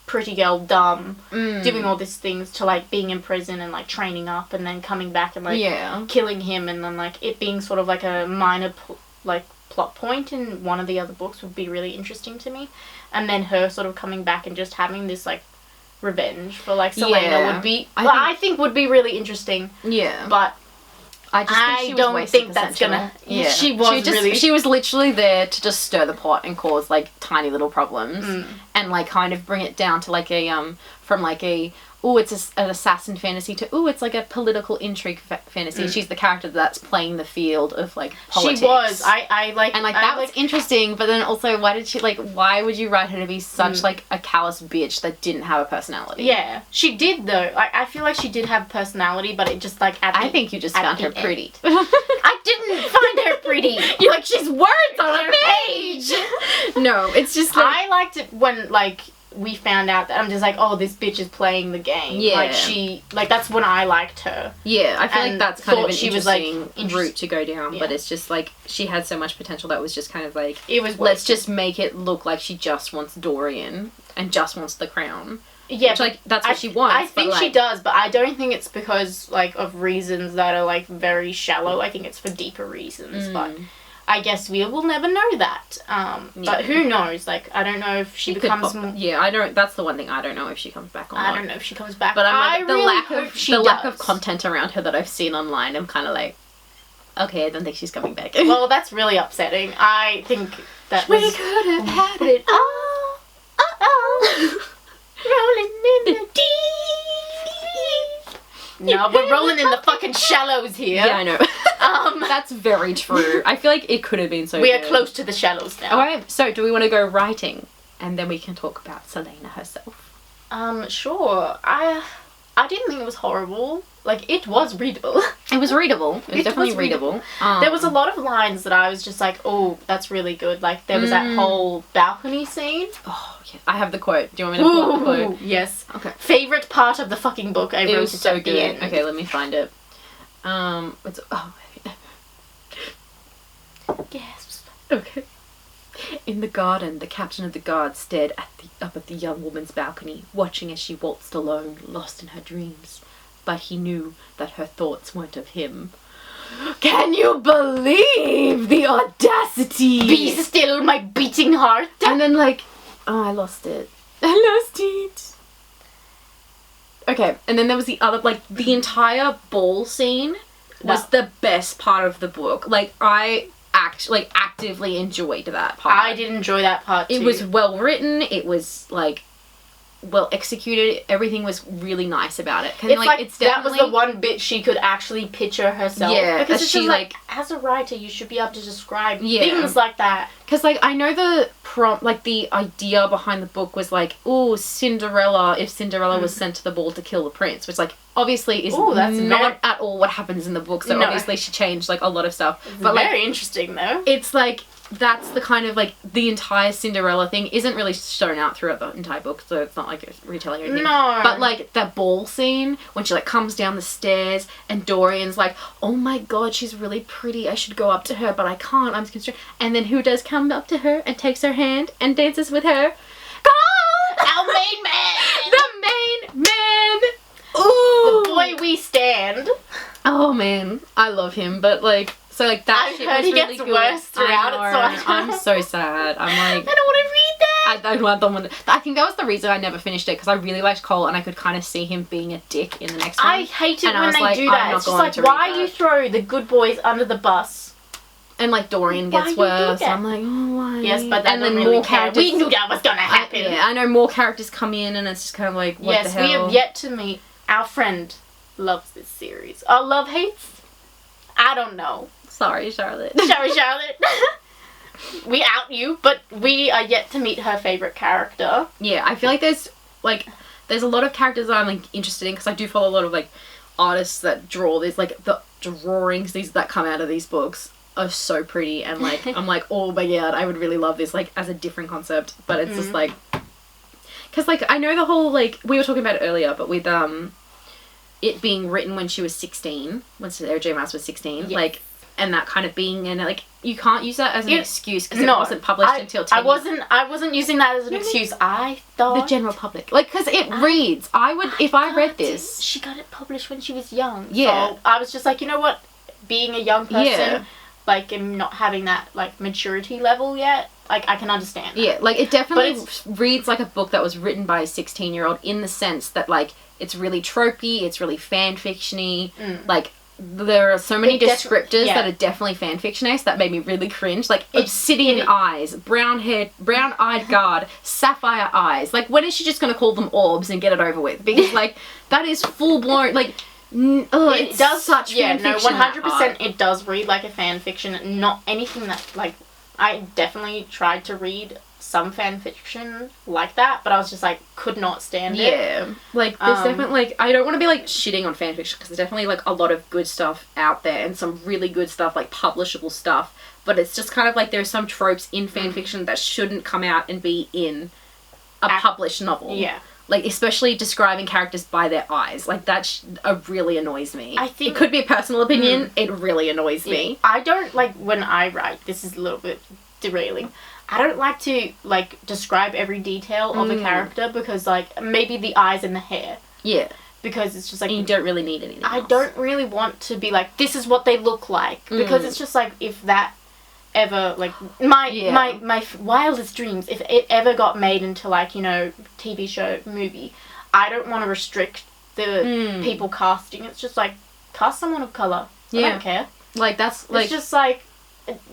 pretty girl, dumb, doing all these things, to like being in prison and like training up, and then coming back and like killing him, and then like it being sort of like a minor like plot point in one of the other books would be really interesting to me. And then her sort of coming back and just having this like revenge for like Selena would be I think would be really interesting. Yeah. But I don't think that's gonna. Yeah, she was literally there to just stir the pot and cause like tiny little problems, and like kind of bring it down to like a from like a it's an assassin fantasy to it's like a political intrigue fantasy. She's the character that's playing the field of like politics. She was. I like, and like that was interesting. But then also, why would you write her to be such like a callous bitch that didn't have a personality? Yeah, she did though. I feel like she did have personality, but it just like I think you just found her pretty. I didn't find her pretty. You're like, she's words on a page. No, it's just like, I liked it when like we found out that I'm just like, oh, this bitch is playing the game. Yeah. Like that's when I liked her. Yeah, I feel like that's kind of an interesting route to go down, but it's just like, she had so much potential that was just kind of like, let's just make it look like she just wants Dorian and just wants the crown. Yeah, which, like, that's what she wants. I think she does, but I don't think it's because like of reasons that are like very shallow. I think it's for deeper reasons, but I guess we will never know that. But who knows? Like, I don't know if she becomes more. Yeah, I don't. That's the one thing I don't know if she comes back or not. I don't know if she comes back. But I'm like, the lack of content around her that I've seen online, I'm kind of like, okay, I don't think she's coming back. Well, that's really upsetting. I think that we could have had it all. Rolling in the deep. No, we're rolling in the fucking shallows here. Yeah, I know. That's very true. I feel like it could have been so good. We are close to the shallows now. Alright, so do we want to go writing? And then we can talk about Selena herself. Sure. I didn't think it was horrible. Like, it was readable. It was readable. It was definitely readable. There was a lot of lines that I was just like, oh, that's really good. Like, there was that whole balcony scene. Oh, yeah. I have the quote. Do you want me to pull up the quote? Yes. Okay. Favorite part of the fucking book. I wrote it so at the end. Okay, let me find it. Gasps. Okay. In the garden, the captain of the guard stared up at the young woman's balcony, watching as she waltzed alone, lost in her dreams. But he knew that her thoughts weren't of him. Can you believe the audacity? Be still, my beating heart. And then like, oh, I lost it. Okay, and then there was the other, like, the entire ball scene was the best part of the book. Like, I actively enjoyed that part. I did enjoy that part too. It was well written. It was, like, well executed. Everything was really nice about it. It's like it's that was the one bit she could actually picture herself. Yeah, because it's she, just like, as a writer, you should be able to describe Yeah. things like that. Because, like, I know the the idea behind the book was, like, oh, Cinderella, if Cinderella was sent to the ball to kill the prince, which, like, obviously is not at all what happens in the book, so obviously she changed, like, a lot of stuff. It's but, very like, interesting, though. it's, like, that's the kind of, like, the entire Cinderella thing isn't really shown out throughout the entire book, so it's not, like, a retelling or anything. No. But, like, that ball scene, when she, like, comes down the stairs, and Dorian's like, oh my god, she's really pretty, I should go up to her, but I can't, I'm constrained. And then who does come up to her and takes her hand and dances with her? God! Our main man! The main man! Ooh! The boy we stand. Oh, man. I love him, but, like, so, like, that I've shit heard was he really gets good. worse throughout I it, so I'm so sad. I'm like... I don't want to read that! I don't want to... I think that was the reason I never finished it, because I really liked Cole, and I could kind of see him being a dick in the next one. I hate it And I when was they like, do I'm that. not It's just going like, to read why that. you throw the good boys under the bus? And, like, Dorian Why gets you do worse. that? I'm like, oh, why? Yes, but that and don't then really more care. characters... We knew that was gonna happen. I know more characters come in, and it's just kind of like, what Yes, the hell? we have yet to meet. Our friend loves this series. Our love hates? I don't know. Sorry, Charlotte. Sorry, Charlotte. We out you, but we are yet to meet her favorite character. Yeah, I feel like there's a lot of characters that I'm, like, interested in, because I do follow a lot of, like, artists that draw these, like, the drawings that come out of these books are so pretty, and, like, I'm like, oh my god, I would really love this, like, as a different concept, but it's just, like, because, like, I know the whole, like, we were talking about it earlier, but with, it being written when she was 16, when Sarah J. Maas was 16, Yes. like, and that kind of being, and, like, you can't use that as an excuse, because it No, wasn't published until 10 I wasn't using that as an excuse. I thought the general public. Like, because it reads. If I read thought this... she got it published when she was young. Yeah. So I was just like, you know what? Being a young person, Yeah. like, and not having that, like, maturity level yet, like, I can understand that. Yeah, like, it definitely But reads like a book that was written by a 16-year-old in the sense that, like, it's really tropey, it's really fan-fiction-y, like... There are so many descriptors that are definitely fanfiction-esque that made me really cringe. Like, obsidian eyes, brown-eyed guard, sapphire eyes. Like, when is she just going to call them orbs and get it over with? Because, like, that is full-blown, like, It does such no, fanfiction, 100% it does read like a fan fiction. Not anything that, like, I definitely tried to read some fan fiction like that, but I was just like, could not stand it. Yeah, like, there's definitely, like, I don't want to be, like, shitting on fanfiction, because there's definitely, like, a lot of good stuff out there, and some really good stuff, like, publishable stuff, but it's just kind of like there's some tropes in fanfiction that shouldn't come out and be in a published novel. Yeah. Like, especially describing characters by their eyes. Like, that really annoys me. I think... It could be a personal opinion, it really annoys me. I don't, like, when I write, this is a little bit derailing, I don't like to, like, describe every detail of a character, because, like, maybe the eyes and the hair. Yeah. Because it's just like... And you don't really need anything else. don't really want to be like, this is what they look like. Because it's just like, if that ever, like, my wildest dreams, if it ever got made into, like, you know, TV show, movie, I don't want to restrict the people casting. It's just like, cast someone of colour. I don't care. Like, that's, like... It's just like,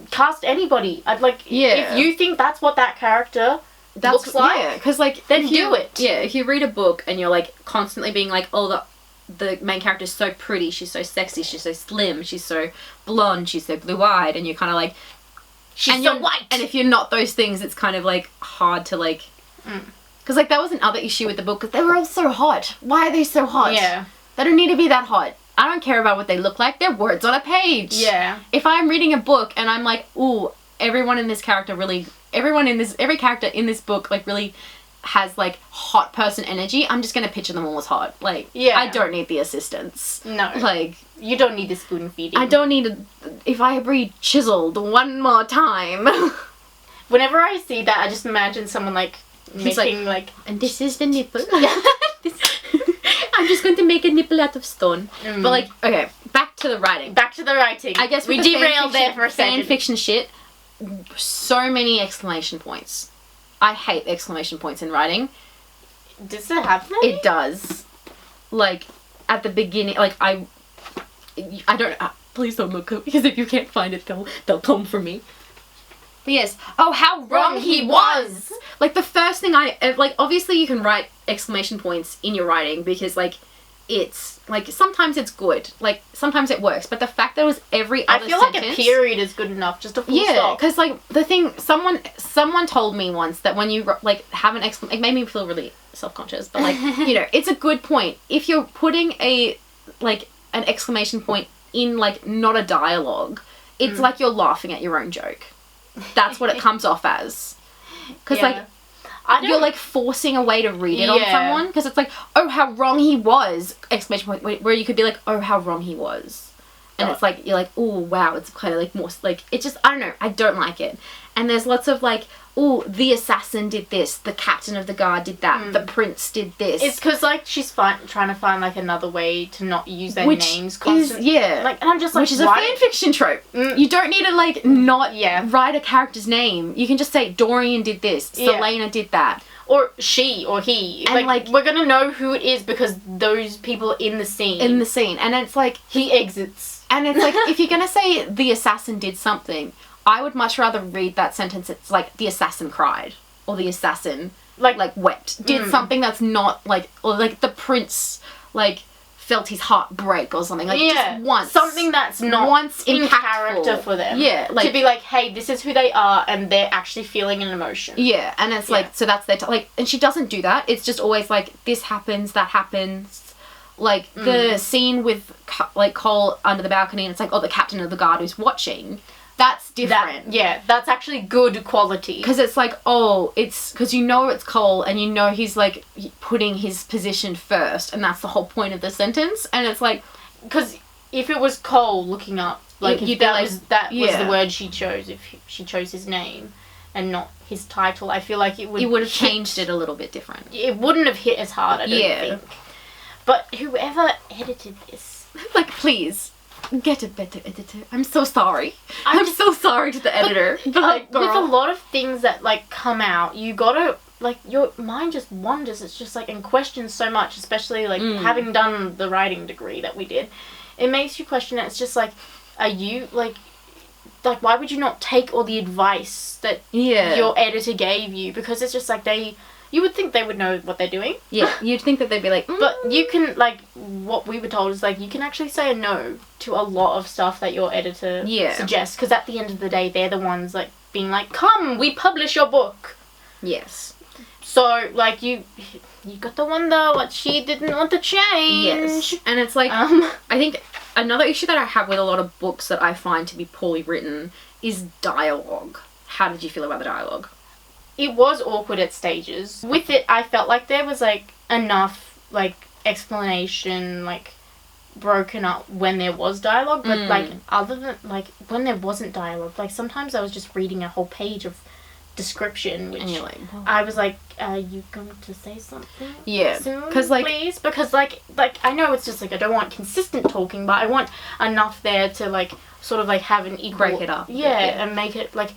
cast anybody. I'd like, if you think that's what that character looks like, yeah, because, like, then do it. Yeah, if you read a book and you're, like, constantly being like, oh, the main character is so pretty, she's so sexy, she's so slim, she's so blonde, she's so blue-eyed, and you're kind of like... She's so white! And if you're not those things, it's kind of, like, hard to, like... Because, like, that was another issue with the book, because they were all so hot. Why are they so hot? Yeah. They don't need to be that hot. I don't care about what they look like. They're words on a page. Yeah. If I'm reading a book and I'm like, ooh, every character in this book, like, really has, like, hot person energy, I'm just gonna picture them all as hot. Like, yeah. I don't need the assistance. No. Like, you don't need the spoon feeding. I don't need if I read chiseled one more time. Whenever I see that, I just imagine someone, like, He's making, like... And this is the nipple. I'm just going to make a nipple out of stone. But, like, okay, back to the writing. Back to the writing. I guess we with the derailed there for a second. Fan fiction shit, so many exclamation points. I hate exclamation points in writing. Does it have that? It does. Like, at the beginning, like, I don't... please don't look, because if you can't find it, they'll come for me. But yes, oh, how wrong he was! Like, the first thing like, obviously you can write exclamation points in your writing, because, like, it's, like, sometimes it's good. Like, sometimes it works. But the fact that it was every other sentence... I feel like a period is good enough, just a full stop. Yeah, because, like, the thing... Someone told me once that when you, like, have an exclamation... It made me feel really self-conscious. But, like, you know, it's a good point. If you're putting an exclamation point in, like, not a dialogue, it's like you're laughing at your own joke. That's what it comes off as. Because, like... You're, like, forcing a way to read it on someone, because it's like, oh, how wrong he was, exclamation point, where you could be like, oh, how wrong he was. And it's like, you're like, oh, wow, it's kind of, like, more, like, it just, I don't know, I don't like it. And there's lots of, like, oh, the assassin did this, the captain of the guard did that, the prince did this. It's because, like, she's trying to find, like, another way to not use their names constantly. Like, and I'm just like, which is a fanfiction trope. You don't need to, like, not write a character's name. You can just say, Dorian did this, Selena did that. Or she, or he. And, like, we're gonna know who it is because those people in the scene. And it's like... He exits. And it's like, if you're gonna say, the assassin did something... I would much rather read that sentence. It's like the assassin cried, or the assassin like wept, did something that's not like, or like the prince like felt his heart break or something, like just once, something that's not once in impactful. Character for them. Yeah, like to be like, hey, this is who they are, and they're actually feeling an emotion. Yeah, and it's like, so that's their like, and she doesn't do that. It's just always like, this happens, that happens. Like the scene with like Cole under the balcony, and it's like, oh, the captain of the guard who's watching. That's different. That's actually good quality. Because it's like, oh, it's... Because you know it's Cole, and you know he's, like, putting his position first, and that's the whole point of the sentence. And it's like... Because if it was Cole looking up, like, if that was the word she chose, if she chose his name and not his title, I feel like it would... It would have changed it a little bit different. It wouldn't have hit as hard, I don't think. But whoever edited this... Like, please... Get a better editor. I'm so sorry. I'm so sorry to the editor. But like, with a lot of things that, like, come out, you gotta, like, your mind just wanders. It's just, like, and questions so much, especially, like, having done the writing degree that we did. It makes you question it. It's just, like, are you, like, why would you not take all the advice that your editor gave you? Because it's just, like, you would think they would know what they're doing. Yeah, you'd think that they'd be like... But you can, like, what we were told is, like, you can actually say a no to a lot of stuff that your editor suggests. Because at the end of the day, they're the ones, like, being like, come, we publish your book. Yes. So, like, you got to wonder what she didn't want to change. Yes. And it's like, I think another issue that I have with a lot of books that I find to be poorly written is dialogue. How did you feel about the dialogue? It was awkward at stages. With it, I felt like there was, like, enough, like, explanation, like, broken up when there was dialogue. But, like, other than, like, when there wasn't dialogue, like, sometimes I was just reading a whole page of description, which I was like, are you going to say something? Yeah. Because, like... Please? Because, like, I know it's just, like, I don't want consistent talking, but I want enough there to, like, sort of, like, have an equal... Break it up. Yeah, and make it, like,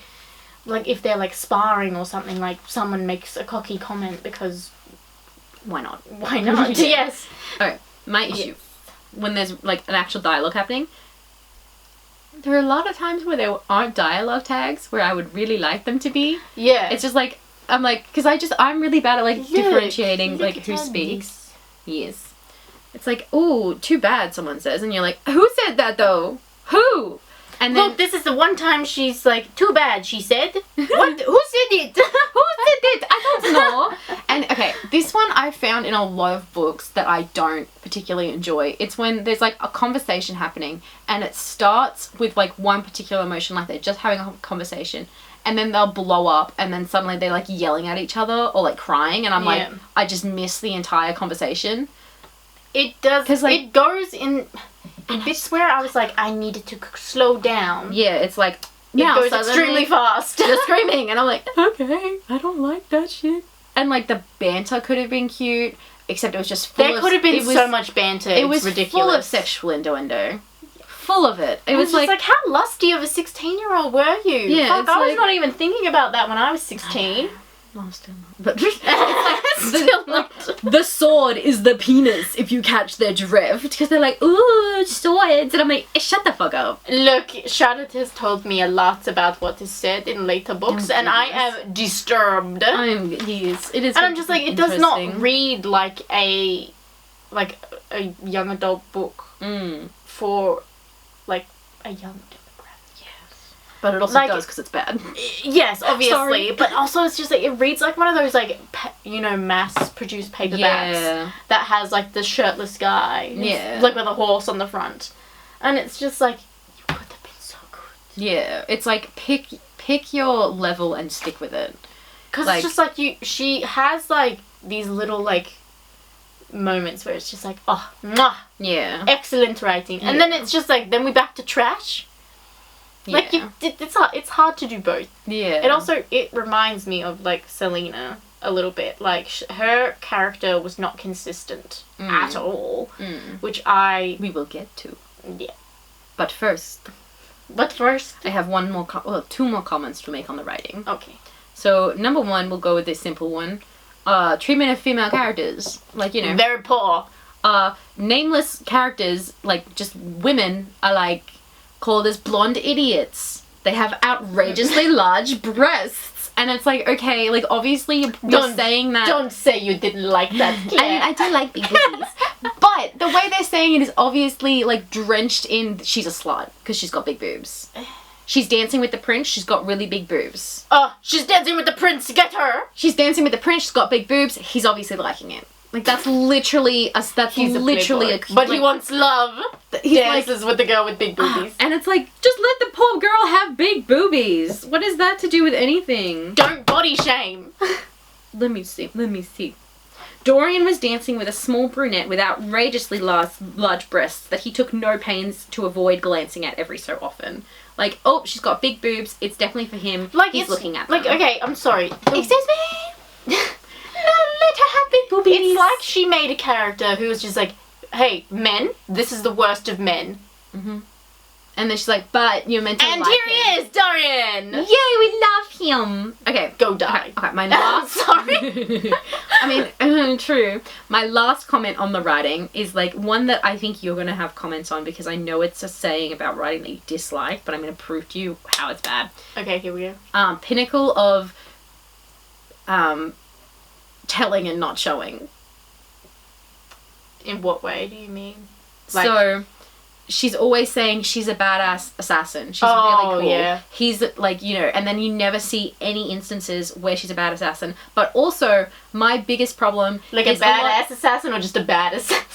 if they're, like, sparring or something, like, someone makes a cocky comment because... Why not? Why not? Yes. Okay, my issue. When there's, like, an actual dialogue happening, there are a lot of times where there aren't dialogue tags where I would really like them to be. Yeah. It's just, like, I'm, like... Because I'm really bad at, like, differentiating, like, who speaks. Yes. It's like, ooh, too bad, someone says. And you're like, who said that, though? Who? And then, look, this is the one time she's like, too bad, she said. What? Who said it? Who said it? I don't know. And, okay, this one I found in a lot of books that I don't particularly enjoy. It's when there's, like, a conversation happening, and it starts with, like, one particular emotion, like they're just having a conversation, and then they'll blow up, and then suddenly they're, like, yelling at each other, or, like, crying, and I'm like, I just miss the entire conversation. It does, because, like, it goes in bits where I was like, I needed to slow down. Yeah, it's like, now it goes extremely fast. They're screaming, and I'm like, okay, I don't like that shit. And, like, the banter could have been cute, except it was just full of... There could have been so much banter, it was ridiculous. Full of sexual innuendo. Full of it. It was like, how lusty of a 16-year-old were you? Yeah, Fuck, I was not even thinking about that when I was 16. No, still not. But still not. The sword is the penis if you catch their drift. Because they're like, ooh, swords. And I'm like, shut the fuck up. Look, Charlotte has told me a lot about what is said in later books, and I am disturbed. It is. And I'm just like, it does not read like a young adult book for like a young demographic. Yes. But it also does because it's bad. Yes, obviously. But also it's just like, it reads like one of those like, mass-produced paperbacks that has like the shirtless guy. Yeah. Like with a horse on the front. And it's just like, you could have been so good. Yeah. It's like, pick your level and stick with it. Because it's just like, she has like these little like moments where it's just like, oh, mwah, excellent writing, and then it's just like, then we back to trash. Like it's hard to do both. It reminds me of like Selena a little bit. Like her character was not consistent at all, which we will get to. Yeah, but first I have two more comments to make on the writing. Okay, so number one, we'll go with this simple one. Treatment of female characters, like, you know, very poor. Nameless characters, like just women, are like called as blonde idiots. They have outrageously large breasts, and it's like, okay, like obviously you're saying that. Don't say you didn't like that. I do like big boobies, but the way they're saying it is obviously like drenched in. She's a slut because she's got big boobs. She's dancing with the prince. She's got really big boobs. Oh, she's dancing with the prince. Get her. She's dancing with the prince. She's got big boobs. He's obviously liking it. Like that's literally a. He's literally but he wants love. He dances with the girl with big boobies. And it's like, just let the poor girl have big boobies. What is that to do with anything? Don't body shame. Let me see. Dorian was dancing with a small brunette with outrageously large breasts that he took no pains to avoid glancing at every so often. Like, oh, she's got big boobs. It's definitely for him. Like, he's looking at them. Like, okay, I'm sorry. Excuse me? No, let her have big boobies. It's like she made a character who was just like, hey, men, this is the worst of men. Mm-hmm. And then she's like, but you're meant to like him. And here he is, Dorian! Yay, we love him! Okay. Go die. Okay, my last... Sorry. I mean, true. My last comment on the writing is, like, one that I think you're going to have comments on because I know it's a saying about writing that you dislike, but I'm going to prove to you how it's bad. Okay, here we go. Pinnacle of telling and not showing. In what way do you mean? Like, so... she's always saying she's a badass assassin. She's really cool. Yeah. He's like, you know, and then you never see any instances where she's a bad assassin. But also, my biggest problem like is a badass assassin or just a bad assassin?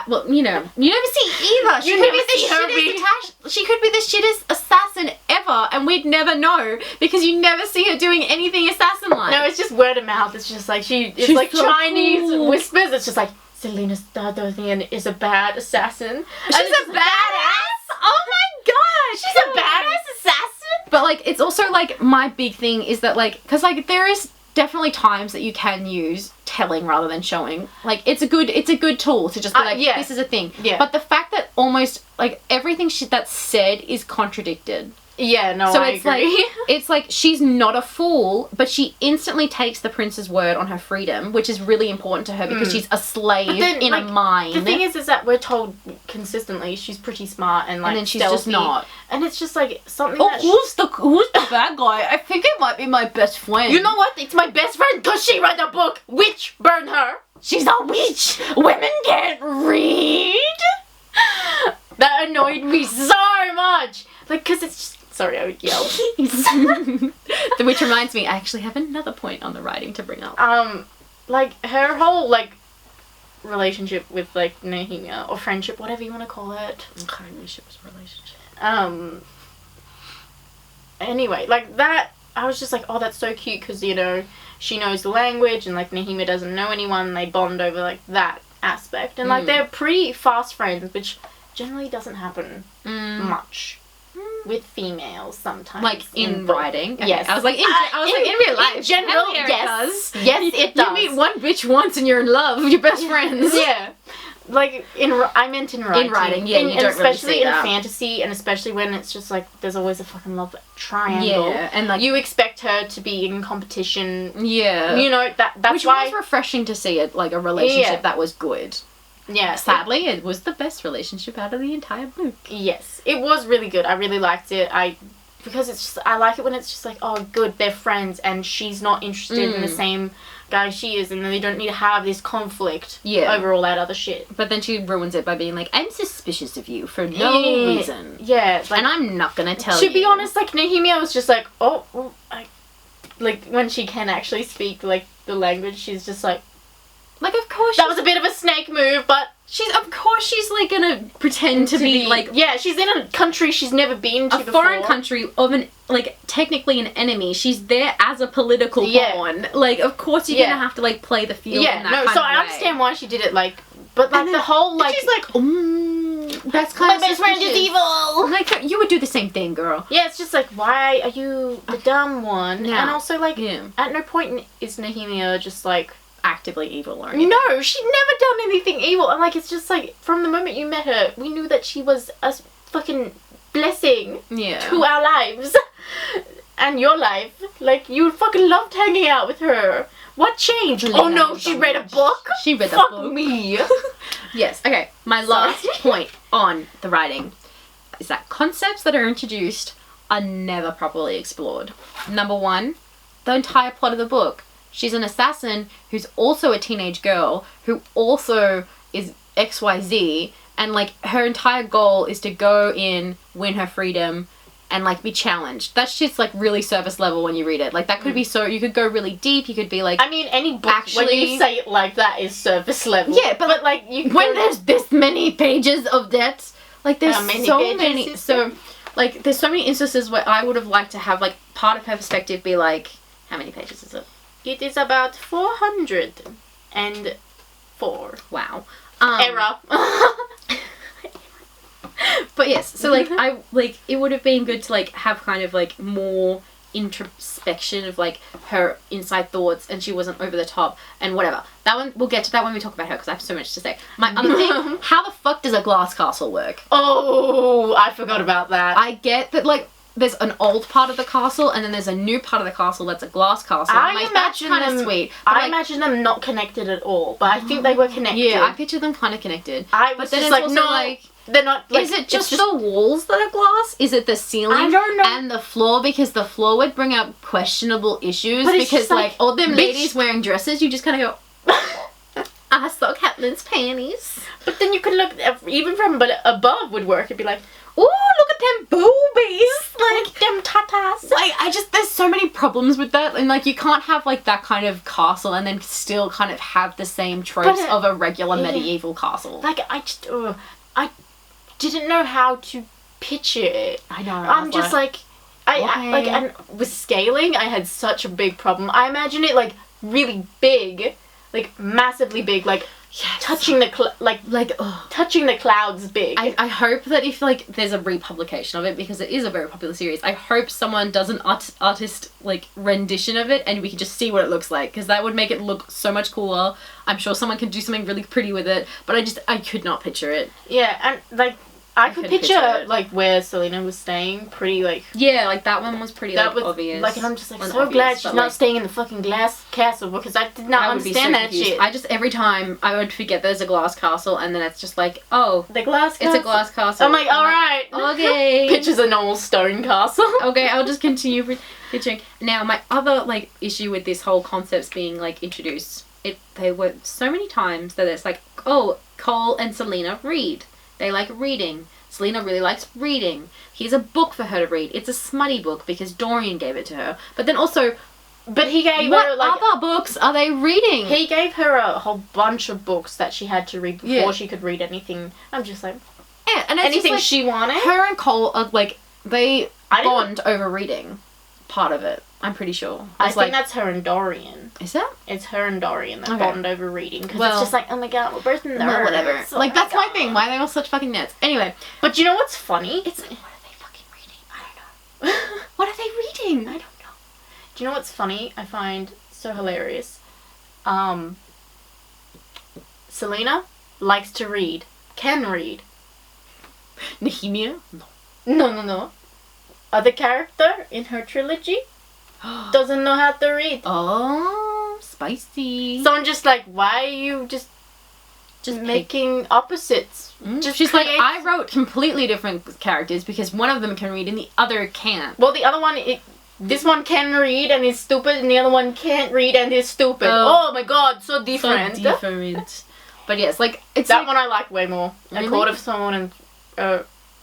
Well, you know, you never see either. She could be the shittest assassin ever, and we'd never know because you never see her doing anything assassin-like. No, it's just word of mouth. It's just like she's like so Chinese whispers. It's just like, Selena Dorian is a bad assassin. She's a badass? Oh my god! She's a badass assassin? But, like, it's also, like, my big thing is that, like, because, like, there is definitely times that you can use telling rather than showing. Like, it's a good tool to just be like, this is a thing. Yeah. But the fact that almost, like, everything that's said is contradicted. Yeah, no, so I agree. It's like she's not a fool, but she instantly takes the prince's word on her freedom, which is really important to her because she's a slave in a mine. The thing is that we're told consistently she's pretty smart and like and then she's stealthy, just not. And it's just like something. Who's the bad guy? I think it might be my best friend. You know what? It's my best friend because she read a book. Witch, burn her. She's a witch. Women can't read. That annoyed me so much. Like, because it's just... Sorry, I would yell. Which reminds me, I actually have another point on the writing to bring up. Like, her whole, like, relationship with, like, Nehemia, or friendship, whatever you want to call it. Friendship is a relationship. Anyway, like, that, I was just like, oh, that's so cute, because, you know, she knows the language, and, like, Nehemia doesn't know anyone, and they bond over, like, that aspect. And, like, they're pretty fast friends, which generally doesn't happen much. With females sometimes. Like in writing? Okay. Yes. I was like, in real life. In general, yes. Yes, it does. You meet one bitch once and you're in love with your best friends. Yeah. Like, I meant in writing. In writing, yeah, you don't especially really see in that. fantasy, and especially when it's just like there's always a fucking love triangle. Yeah, and like You expect her to be in competition. yeah, You know that's which why. was refreshing to see it, like a relationship Yeah. that was good. Yeah. Sadly, it was the best relationship out of the entire book. Yes, it was really good. I really liked it. Because it's just, I like it when it's just like, oh, good, they're friends, and she's not interested in the same guy she is, and then they don't need to have this conflict over all that other shit. But then she ruins it by being like, I'm suspicious of you for no reason. Yeah. Like, and I'm not gonna tell you. To be honest, like, Nehemia was just like, like, when she can actually speak, like, the language, she's just like, of course that was a bit of a snake move, but of course she's like gonna pretend to be like, yeah, she's in a country she's never been to before. Foreign country of an, like, technically an enemy. She's there as a political pawn. Like, of course you're gonna have to, like, play the field in that kind of way. I understand why she did it, like, but, like, the whole, like... She's like, that's kind of my best friend is evil! Like, you would do the same thing, girl. Yeah, it's just like, why are you the dumb one? Yeah. And also, like, at no point is Nehemia just, like... actively evil or anything. No, she'd never done anything evil. And, like, it's just, like, from the moment you met her, we knew that she was a fucking blessing to our lives. And your life. Like, you fucking loved hanging out with her. What changed? Oh, no, she read a book? She read the Fuck book. me. Yes, okay. My last point on the writing is that concepts that are introduced are never properly explored. Number one, the entire plot of the book. She's an assassin who's also a teenage girl who also is XYZ, and, like, her entire goal is to go in, win her freedom, and, like, be challenged. That shit's, like, really surface level when you read it. Like, that could be so... You could go really deep. You could be, like... I mean, any book, when you say it like that, is surface level. Yeah, but like, when there's this many pages of depth, like, there's so many... So, like, there's so many instances where I would have liked to have, like, part of her perspective be, like... How many pages is it? It is about 404. Wow. Error. But yes, so, like, it would have been good to, like, have kind of, like, more introspection of, like, her inside thoughts, and she wasn't over the top and whatever. That one, we'll get to that when we talk about her, because I have so much to say. My other thing, how the fuck does a glass castle work? Oh, I forgot about that. I get that, like, there's an old part of the castle, and then there's a new part of the castle that's a glass castle. I imagine that's kind of sweet. But, I imagine them not connected at all, but I think they were connected. Yeah, I picture them kind of connected. But then it's like, no, like, they're not. Like, is it just the walls that are glass? Is it the ceiling? I don't know. And the floor, because the floor would bring up questionable issues. But because, like, all them ladies wearing dresses, you just kind of go, I saw Catelyn's panties. But then you could look, even from above would work. It'd be like, ooh, look at them boobies! Like, them tatas. Like, there's so many problems with that, and, like, you can't have, like, that kind of castle and then still kind of have the same tropes of a regular medieval castle. Like, I didn't know how to picture it. I know. I'm just like, and with scaling, I had such a big problem. I imagine it, like, really big, like, massively big, like, touching the touching the clouds big. I hope that if, like, there's a republication of it, because it is a very popular series, I hope someone does an artist, like, rendition of it, and we can just see what it looks like, because that would make it look so much cooler. I'm sure someone can do something really pretty with it, but I could not picture it. Yeah, and, like, I could picture like, where Selena was staying, pretty, like... Yeah, like, that one was pretty, like, obvious. Like, and I'm just, like, so glad she's not staying in the fucking glass castle, because I did not understand that shit. Every time, I would forget there's a glass castle, and then it's just like, oh... The glass castle? It's a glass castle. I'm like, alright. Okay. Pictures a normal stone castle. Okay, I'll just continue picturing. Now, my other, like, issue with this whole concepts being, like, introduced, they were so many times that it's like, oh, Cole and Selena read. They like reading. Selena really likes reading. Here's a book for her to read. It's a smutty book because Dorian gave it to her. But then also... But he gave what her, like... other books are they reading? He gave her a whole bunch of books that she had to read before she could read anything. I'm just like... Yeah, and it's anything just, like, she wanted? Her and Cole are, like... They bond over reading. Part of it. I'm pretty sure. I think that's her and Dorian. Is that? It's her and Dorian that bond over reading. Because well, it's just like, oh my god, we're both nerds. Well, whatever. Oh like, that's my thing. Why are they all such fucking nerds? Anyway. But you know what's funny? It's like, what are they fucking reading? I don't know. What are they reading? I don't know. Do you know what's funny? I find so hilarious. Selena likes to read, can read. Nehemia? No. Other character in her trilogy doesn't know how to read. Oh, spicy. So I'm just like, why are you just making opposites? Just She's create... like, I wrote completely different characters because one of them can read and the other can't. Well, the other one, this one can read and is stupid, and the other one can't read and is stupid. Oh my god, so different. So different. But yes, like, it's that like, one I like way more. Really? A Court of Thorn and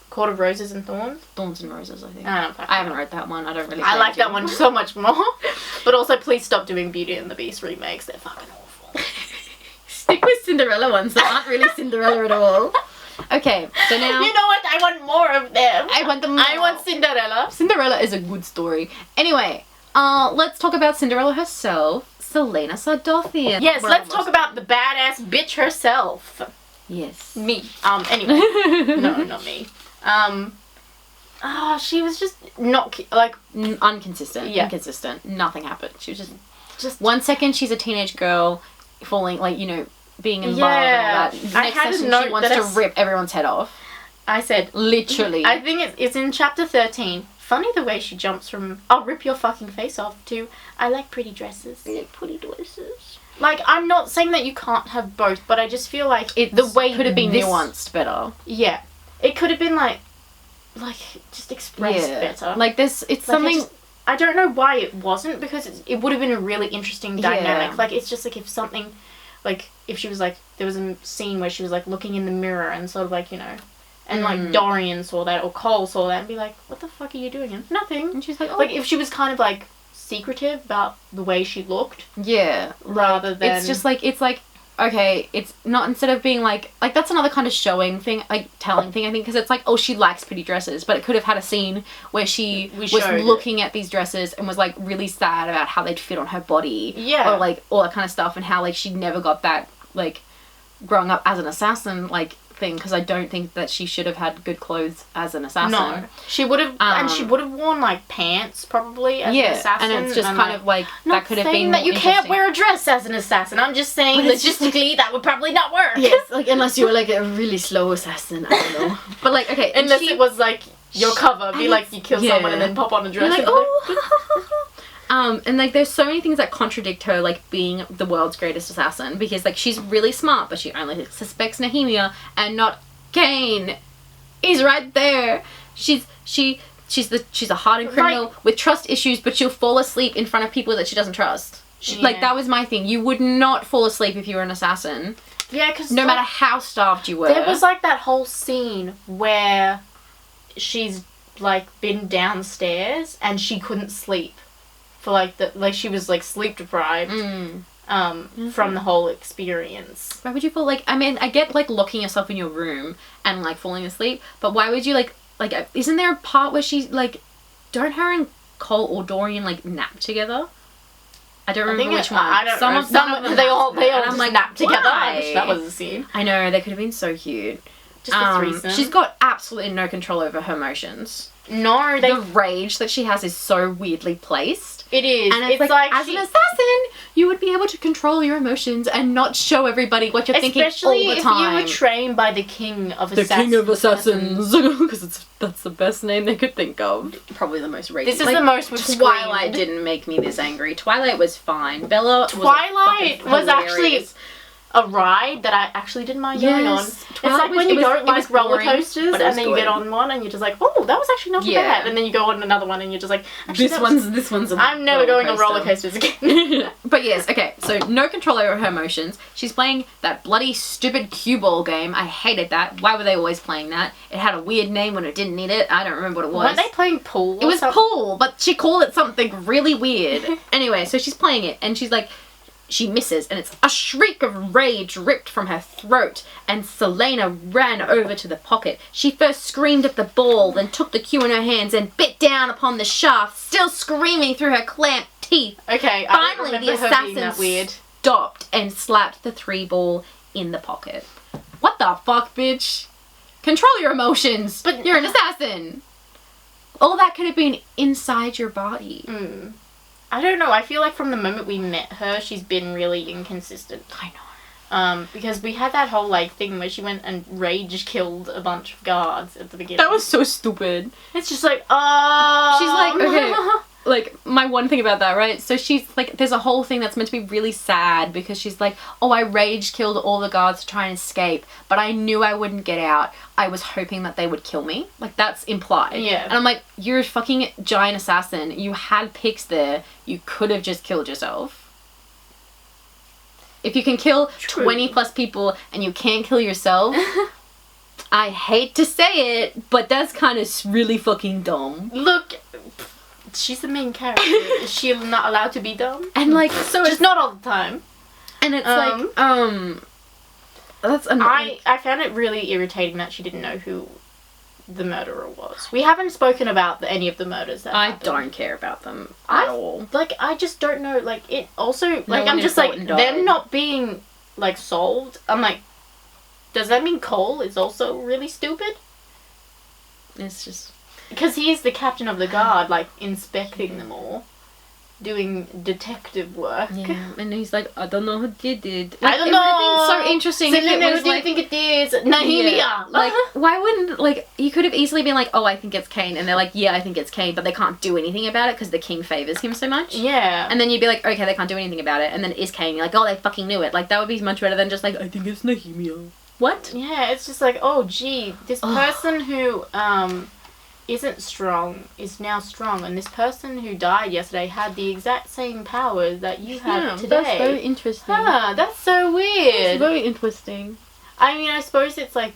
Court of Roses and Thorns. Thorns and Roses, I think. I haven't read that one. I don't really. I like that one so much more. But also, please stop doing Beauty and the Beast remakes. They're fucking awful. Stick with Cinderella ones that aren't really Cinderella at all. Okay, so now... You know what? I want more of them. I want them more. I want Cinderella. Cinderella is a good story. Anyway, let's talk about Cinderella herself, Selena Sardothian. Yes, let's talk about the badass bitch herself. Yes. Me. Anyway. No, not me. She was just not, like... Inconsistent. Yeah. Inconsistent. Nothing happened. She was just 1 second she's a teenage girl falling, like, you know, being in love and all that. The next second she wants to rip everyone's head off. I said... Literally. I think it's in chapter 13. Funny the way she jumps from, I'll rip your fucking face off, to, I like pretty dresses. I like pretty dresses. Like, I'm not saying that you can't have both, but I just feel like the way could have been nuanced better. Yeah. It could have been, like just expressed better. Like, it's like something... I don't know why it wasn't, because it would have been a really interesting dynamic. Yeah. Like, it's just, like, if something... Like, if she was, like... There was a scene where she was, like, looking in the mirror and sort of, like, you know... And, like, Dorian saw that, or Cole saw that, and be like, what the fuck are you doing? And nothing. And she's like, oh. Like, if she was kind of, like, secretive about the way she looked. Yeah. Rather than... It's just, like, okay, it's not, instead of being, like, that's another kind of showing thing, like, telling thing, I think, because it's like, oh, she likes pretty dresses, but it could have had a scene where she was looking at these dresses and was, like, really sad about how they'd fit on her body. Yeah. Or, like, all that kind of stuff, and how, like, she never got that, like, growing up as an assassin, like, thing, because I don't think that she should have had good clothes as an assassin. No, she would have, and she would have worn like pants probably as an assassin. And it's just kind of like that could have been that you can't wear a dress as an assassin. I'm just saying logistically that would probably not work. Yes, like unless you were like a really slow assassin. I don't know. But like okay, unless it was like your cover, be like you kill someone and then pop on a dress. Like, oh. And like there's so many things that contradict her like being the world's greatest assassin, because like she's really smart but she only suspects Nehemia and not Kane. He's right there. She's a hardened criminal with trust issues, but she'll fall asleep in front of people that she doesn't trust. Like that was my thing. You would not fall asleep if you were an assassin. Yeah, because no matter how starved you were. There was like that whole scene where she's like been downstairs and she couldn't sleep. For like she was like sleep deprived from the whole experience. Why would you fall like? I mean, I get like locking yourself in your room and like falling asleep, but why would you like isn't there a part where she's like, don't her and Cole or Dorian like nap together? I don't remember which one. I don't know. Some of them they all just like nap together. That was the scene. I know, they could have been so cute. Just a threesome. She's got absolutely no control over her emotions. No, the rage that she has is so weirdly placed. It is. And it's like as an assassin, you would be able to control your emotions and not show everybody what you're thinking all the time. Especially if you were trained by the king of assassins. The king of assassins. Because that's the best name they could think of. Probably the most racist. This is the most Twilight didn't make me this angry. Twilight was fine. Twilight was actually a ride that I actually didn't mind going on. It's like when you don't like roller coasters and then you get on one and you're just like, oh, that was actually not bad. And then you go on another one and you're just like, this one's I'm never going on roller coasters again. But yes, okay, so no control over her emotions. She's playing that bloody stupid cue ball game. I hated that. Why were they always playing that? It had a weird name when it didn't need it. I don't remember what it was. Weren't they playing pool? It was pool, but she called it something really weird. Anyway, so she's playing it and she's like, she misses, and it's a shriek of rage ripped from her throat, and Selena ran over to the pocket. She first screamed at the ball, then took the cue in her hands and bit down upon the shaft, still screaming through her clamped teeth. Okay, finally the assassin stopped and slapped the 3-ball in the pocket. What the fuck, bitch? Control your emotions, but you're an assassin. All that could have been inside your body. I don't know. I feel like from the moment we met her, she's been really inconsistent. I know. Because we had that whole, like, thing where she went and rage killed a bunch of guards at the beginning. That was so stupid. It's just like, She's like, okay, like, my one thing about that, right? So she's like, there's a whole thing that's meant to be really sad because she's like, oh, I rage killed all the guards to try and escape, but I knew I wouldn't get out. I was hoping that they would kill me. Like, that's implied. Yeah. And I'm like, you're a fucking giant assassin. You had picks there. You could have just killed yourself. If you can kill 20 plus people and you can't kill yourself, I hate to say it, but that's kind of really fucking dumb. Look, she's the main character. Is she not allowed to be dumb? And like, so just not all the time. And it's that's annoying. I found it really irritating that she didn't know who the murderer was. We haven't spoken about any of the murders that happened. don't care about them at all. Like, I just don't know. Like, it also, like, No I'm one just like, important them died. not being, like, solved. I'm like, does that mean Cole is also really stupid? It's just... Because he is the captain of the guard, like, inspecting them all. Doing detective work. Yeah, and he's like, I don't know who did it. I don't know. It would have been so interesting if Selena, it was who do you like... think it is? Nahimia. Yeah, like, why wouldn't, like, you could have easily been like, oh, I think it's Kane, and they're like, yeah, I think it's Kane, but they can't do anything about it because the king favours him so much. Yeah. And then you'd be like, okay, they can't do anything about it, and then it is Kane, you're like, oh, they fucking knew it. Like, that would be much better than just like, I think it's Nahimia. What? Yeah, it's just like, oh, gee, this person who, isn't strong is now strong, and this person who died yesterday had the exact same powers that you have today. That's very interesting. Huh, that's so weird. It's very interesting. I mean, I suppose it's like,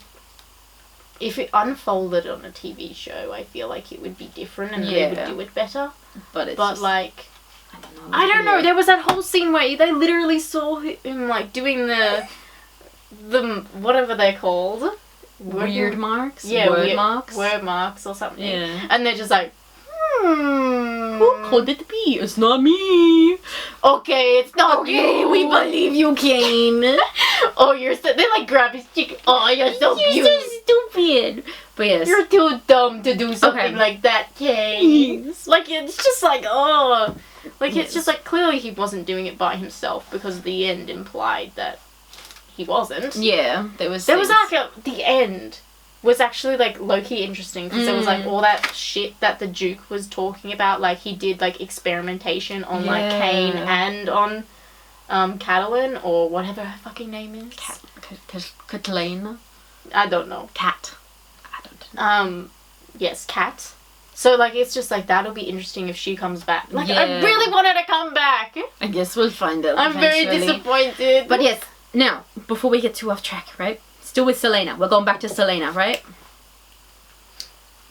if it unfolded on a TV show, I feel like it would be different and they would do it better. But it's But, just, like, I I don't know, there was that whole scene where they literally saw him, like, doing the whatever they're called. Weird marks? Yeah, word marks? Word marks or something. Yeah. And they're just like, Who could it be? It's not me. Okay, it's not Okay, you. we believe you, Kane. Oh, you're so... They, like, grab his chick. Oh, you're so You're so stupid. But yes. You're too dumb to do something like that, Kane. Yes. Like, it's just like, oh. Like, Yes. it's just like, clearly he wasn't doing it by himself because the end implied that he wasn't. Yeah, there was like, the end was actually, like, low-key interesting because there was, like, all that shit that the Duke was talking about. Like, he did, like, experimentation on, like, Kane and on, Catalan or whatever her fucking name is. Catalina? I don't know. Cat. I don't know. Yes, Cat. So, like, it's just, like, that'll be interesting if she comes back. Like, Yeah. I really want her to come back. I guess we'll find out. I'm very disappointed. But yes, now, before we get too off track, right? Still with Selena. We're going back to Selena, right?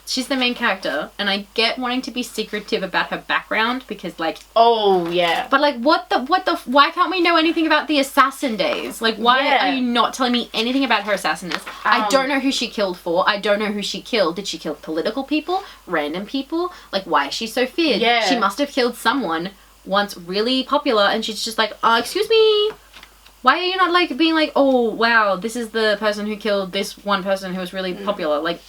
She's the main character, and I get wanting to be secretive about her background because, like... Oh, yeah. But, like, why can't we know anything about the assassin days? Like, why are you not telling me anything about her assassiness? I don't know who she killed for. I don't know who she killed. Did she kill political people? Random people? Like, why is she so feared? Yeah. She must have killed someone once really popular, and she's just like, excuse me... Why are you not, like, being like, oh, wow, this is the person who killed this one person who was really popular? Like...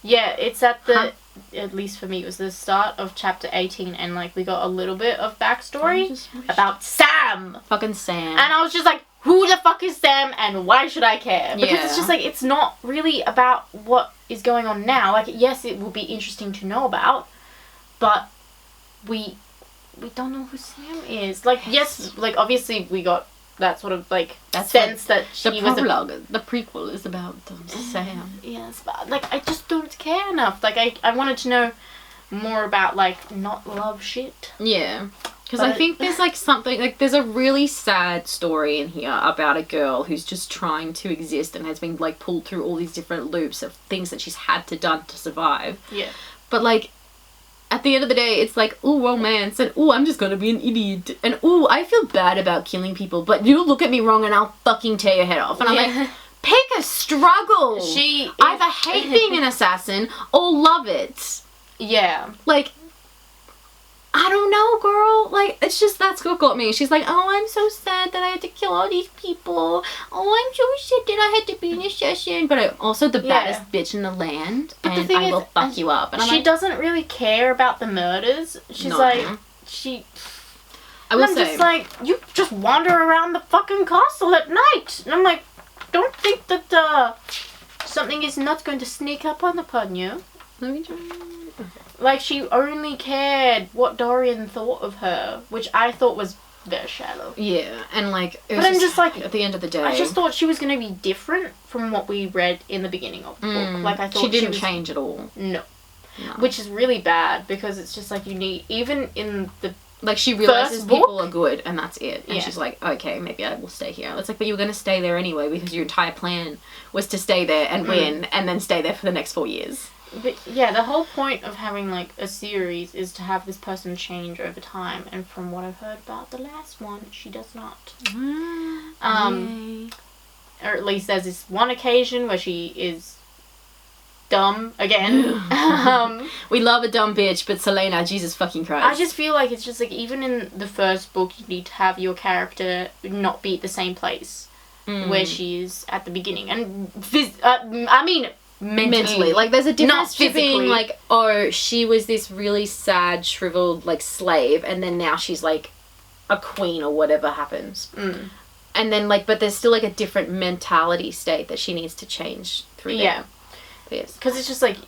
Yeah, it's at the... At least for me, it was the start of chapter 18, and, like, we got a little bit of backstory about Sam! Fucking Sam. And I was just like, who the fuck is Sam, and why should I care? Because it's just, like, it's not really about what is going on now. Like, yes, it will be interesting to know about, but we don't know who Sam is. Like, yes, like, obviously we got that sort of, like, sense that she was the prequel is about Sam. Yes, but, like, I just don't care enough. Like, I wanted to know more about, like, not love shit. Yeah. Because I think there's, like, something, like, there's a really sad story in here about a girl who's just trying to exist and has been, like, pulled through all these different loops of things that she's had to done to survive. Yeah. But, like, at the end of the day, it's like, ooh, romance, and ooh, I'm just gonna be an idiot, and ooh, I feel bad about killing people, but you look at me wrong and I'll fucking tear your head off. And I'm like, pick a struggle! Either hate being an assassin or love it. Yeah. Like, I don't know, girl. Like, it's just, that's what got me. She's like, oh, I'm so sad that I had to kill all these people. Oh, I'm so sad that I had to be an assassin. But I'm also the baddest bitch in the land, but and I will fuck you up. And she doesn't really care about the murders. She's like, I will and I'm say, just like, you just wander around the fucking castle at night. And I'm like, don't think that something is not going to sneak up upon you. let me try. Like, she only cared what Dorian thought of her, which I thought was very shallow. Yeah, and like, it was But I'm just like, at the end of the day, I just thought she was going to be different from what we read in the beginning of the book. Like, I thought she didn't change at all. No. No. Which is really bad, because it's just like, you need, even in the Like, she realizes first people book? are good, and that's it. And Yeah. she's like, okay, maybe I will stay here. It's like, but you were going to stay there anyway, because your entire plan was to stay there and win, and then stay there for the next 4 years. But yeah, the whole point of having like a series is to have this person change over time, and from what I've heard about the last one, she does not. Or at least there's this one occasion where she is dumb again. We love a dumb bitch, but Selena, Jesus fucking Christ. I just feel like it's just like, even in the first book, you need to have your character not be at the same place where she is at the beginning, and I mean. Mentally, like, there's a difference Not between physically. like, oh, she was this really sad, shriveled like slave, and then now she's like a queen or whatever happens, and then like, but there's still like a different mentality state that she needs to change through. Yeah. But yes, Because it's just like,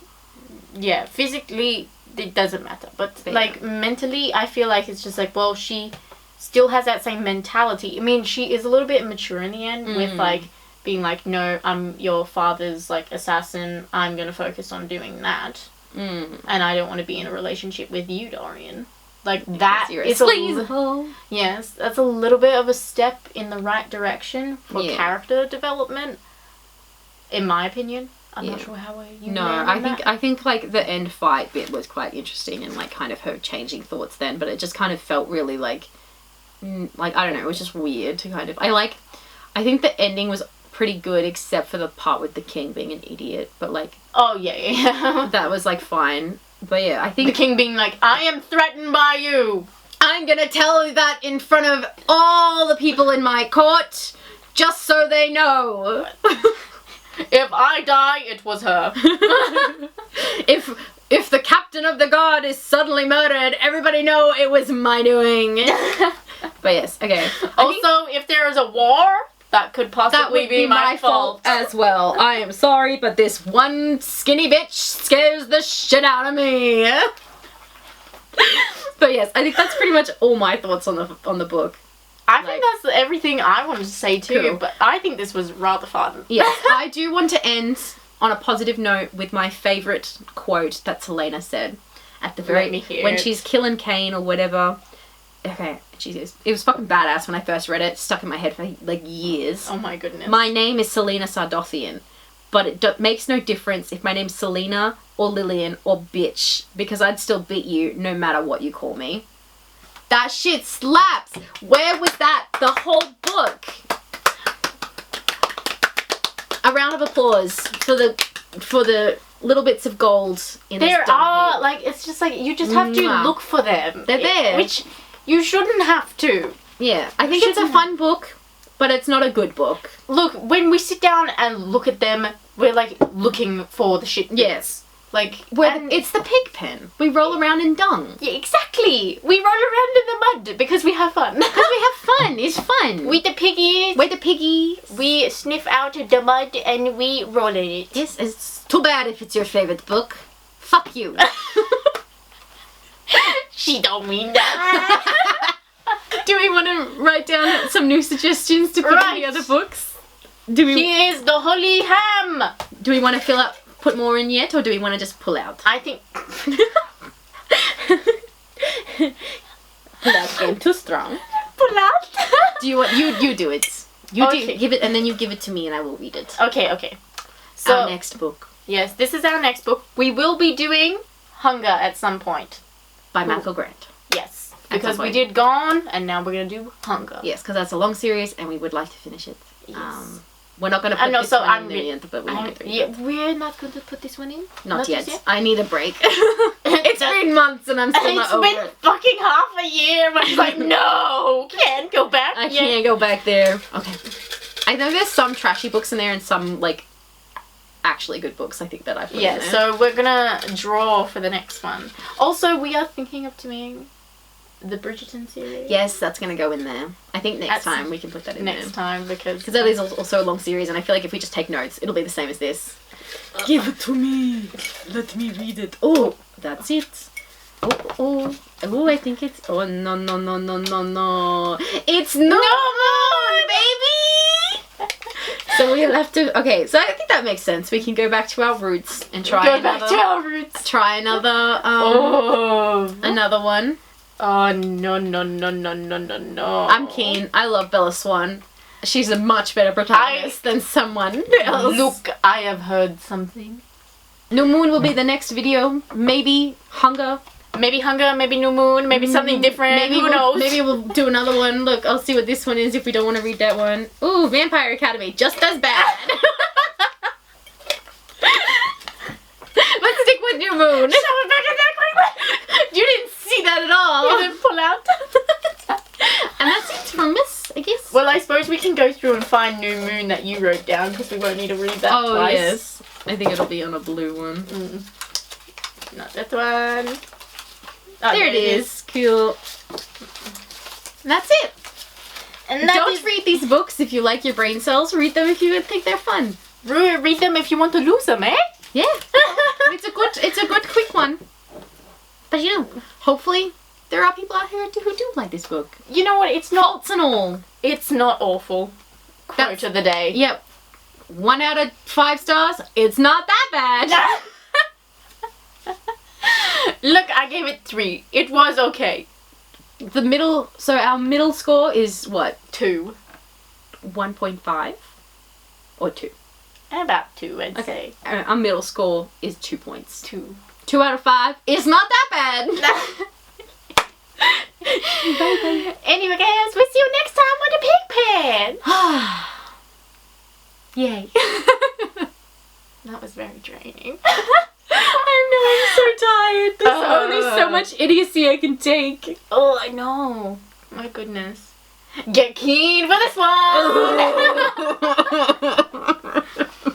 yeah, physically it doesn't matter, but like mentally, I feel like it's just like, well, she still has that same mentality. I mean, she is a little bit mature in the end with like being like, no, I'm your father's like assassin. I'm gonna focus on doing that, and I don't want to be in a relationship with you, Dorian. Like, that is yes, that's a little bit of a step in the right direction for character development, in my opinion. I'm not sure how you. No, I think like the end fight bit was quite interesting, and like kind of her changing thoughts then, but it just kind of felt really like I don't know, it was just weird to kind of. I think the ending was pretty good, except for the part with the king being an idiot, but like, oh yeah. that was like fine. But yeah, I think the king being like, I am threatened by you. I'm gonna tell you that in front of all the people in my court, just so they know. If I die, it was her. If the captain of the guard is suddenly murdered, everybody know it was my doing. But yes, okay. Also, if there is a war, that could possibly that would be my fault as well. I am sorry, but this one skinny bitch scares the shit out of me. But yes, I think that's pretty much all my thoughts on the book. I think that's everything I wanted to say too, Cool. but I think this was rather fun. Yes, I do want to end on a positive note with my favourite quote that Selena said at the very Let me hear when it. she's killing Cain or whatever. Okay, Jesus, it was fucking badass when I first read it. Stuck in my head for like years. Oh my goodness. My name is Selena Sardothian, but it makes no difference if my name's Selena or Lillian or bitch, because I'd still beat you no matter what you call me. That shit slaps. Where was that the whole book? A round of applause for the little bits of gold in this There dumb are, head. like, it's just like, you just have to Mwah. look for them. They're there. Which you shouldn't have to. Yeah, I think it's a fun book, but it's not a good book. Look, when we sit down and look at them, we're like looking for the shit bits. Yes. Like, And it's the pig pen. We roll around in dung. yeah, exactly. We roll around in the mud because we have fun. Because we have fun. It's fun. We the piggies. We're the piggies. We sniff out the mud and we roll in it. Yes, it's too bad if it's your favorite book. Fuck you. She don't mean that. Do we want to write down some new suggestions to put in Right. the other books? Do we Here's the holy ham. want to put more in yet, or do we want to just pull out? I think. Pull out game too strong. Pull out. Do you want you do it? You Okay. do give it, and then you give it to me, and I will read it. Okay. So Our next book yes, this is our next book. We will be doing Hunger at some point. by Michael Grant. Yes, At some because we point. did Gone, and now we're gonna do Hunger. Yes, because that's a long series, and we would like to finish it. Yes. We're not going to put know, this so one I'm in re- the end, but we I- can read yeah, it. we're not going to put this one in. Not just yet. I need a break. It's been months, and I'm still It's not over been it. fucking half a year. I was like, no, can't go back. I yet. can't go back there. Okay. I know there's some trashy books in there and some, like, actually good books, I think, that I've put in there. So we're gonna draw for the next one. Also, we are thinking of doing The Bridgerton series. Yes, that's going to go in there. I think next That's time we can put that in there. Next time, because that is also a long series, and I feel like if we just take notes, it'll be the same as this. Give it to me. Let me read it. Oh, that's it. Oh, I think it's... Oh, no. It's no moon, baby! So we'll have to... Okay, so I think that makes sense. We can go back to our roots and try Try another, another one. Oh, no. I'm keen. I love Bella Swan. She's a much better protagonist than someone else. Look, I have heard something. New Moon will be the next video. Maybe Hunger. Maybe Hunger, maybe New Moon, maybe something different. Who knows? Maybe we'll do another one. Look, I'll see what this one is if we don't want to read that one. Ooh, Vampire Academy. Just as bad. Let's stick with New Moon. You didn't see that at all. You didn't pull out. And that's it from this, I guess. Well, I suppose we can go through and find New Moon that you wrote down, because we won't need to read that twice. Yes. I think it'll be on a blue one. Not that one. Oh, there it is. Cool. And that's it. And don't read these books if you like your brain cells. Read them if you think they're fun. Read them if you want to lose them, eh? Yeah. It's a good quick one. But you know, hopefully there are people out here who do like this book. You know what? It's not faults and all. It's not awful. Quote of the day. Yep. 1 out of 5 stars. It's not that bad. Look, I gave it 3. It was okay. Our middle score is what? 2. 1.5 or 2? About 2, I'd say. Our middle score is 2 points. 2. 2 out of 5 is not that bad. Anyway, guys, we'll see you next time with the Pig Pen. Yay. That was very draining. I know, I'm so tired. There's only so much idiocy I can take. Oh, I know. My goodness. Get keen for this one!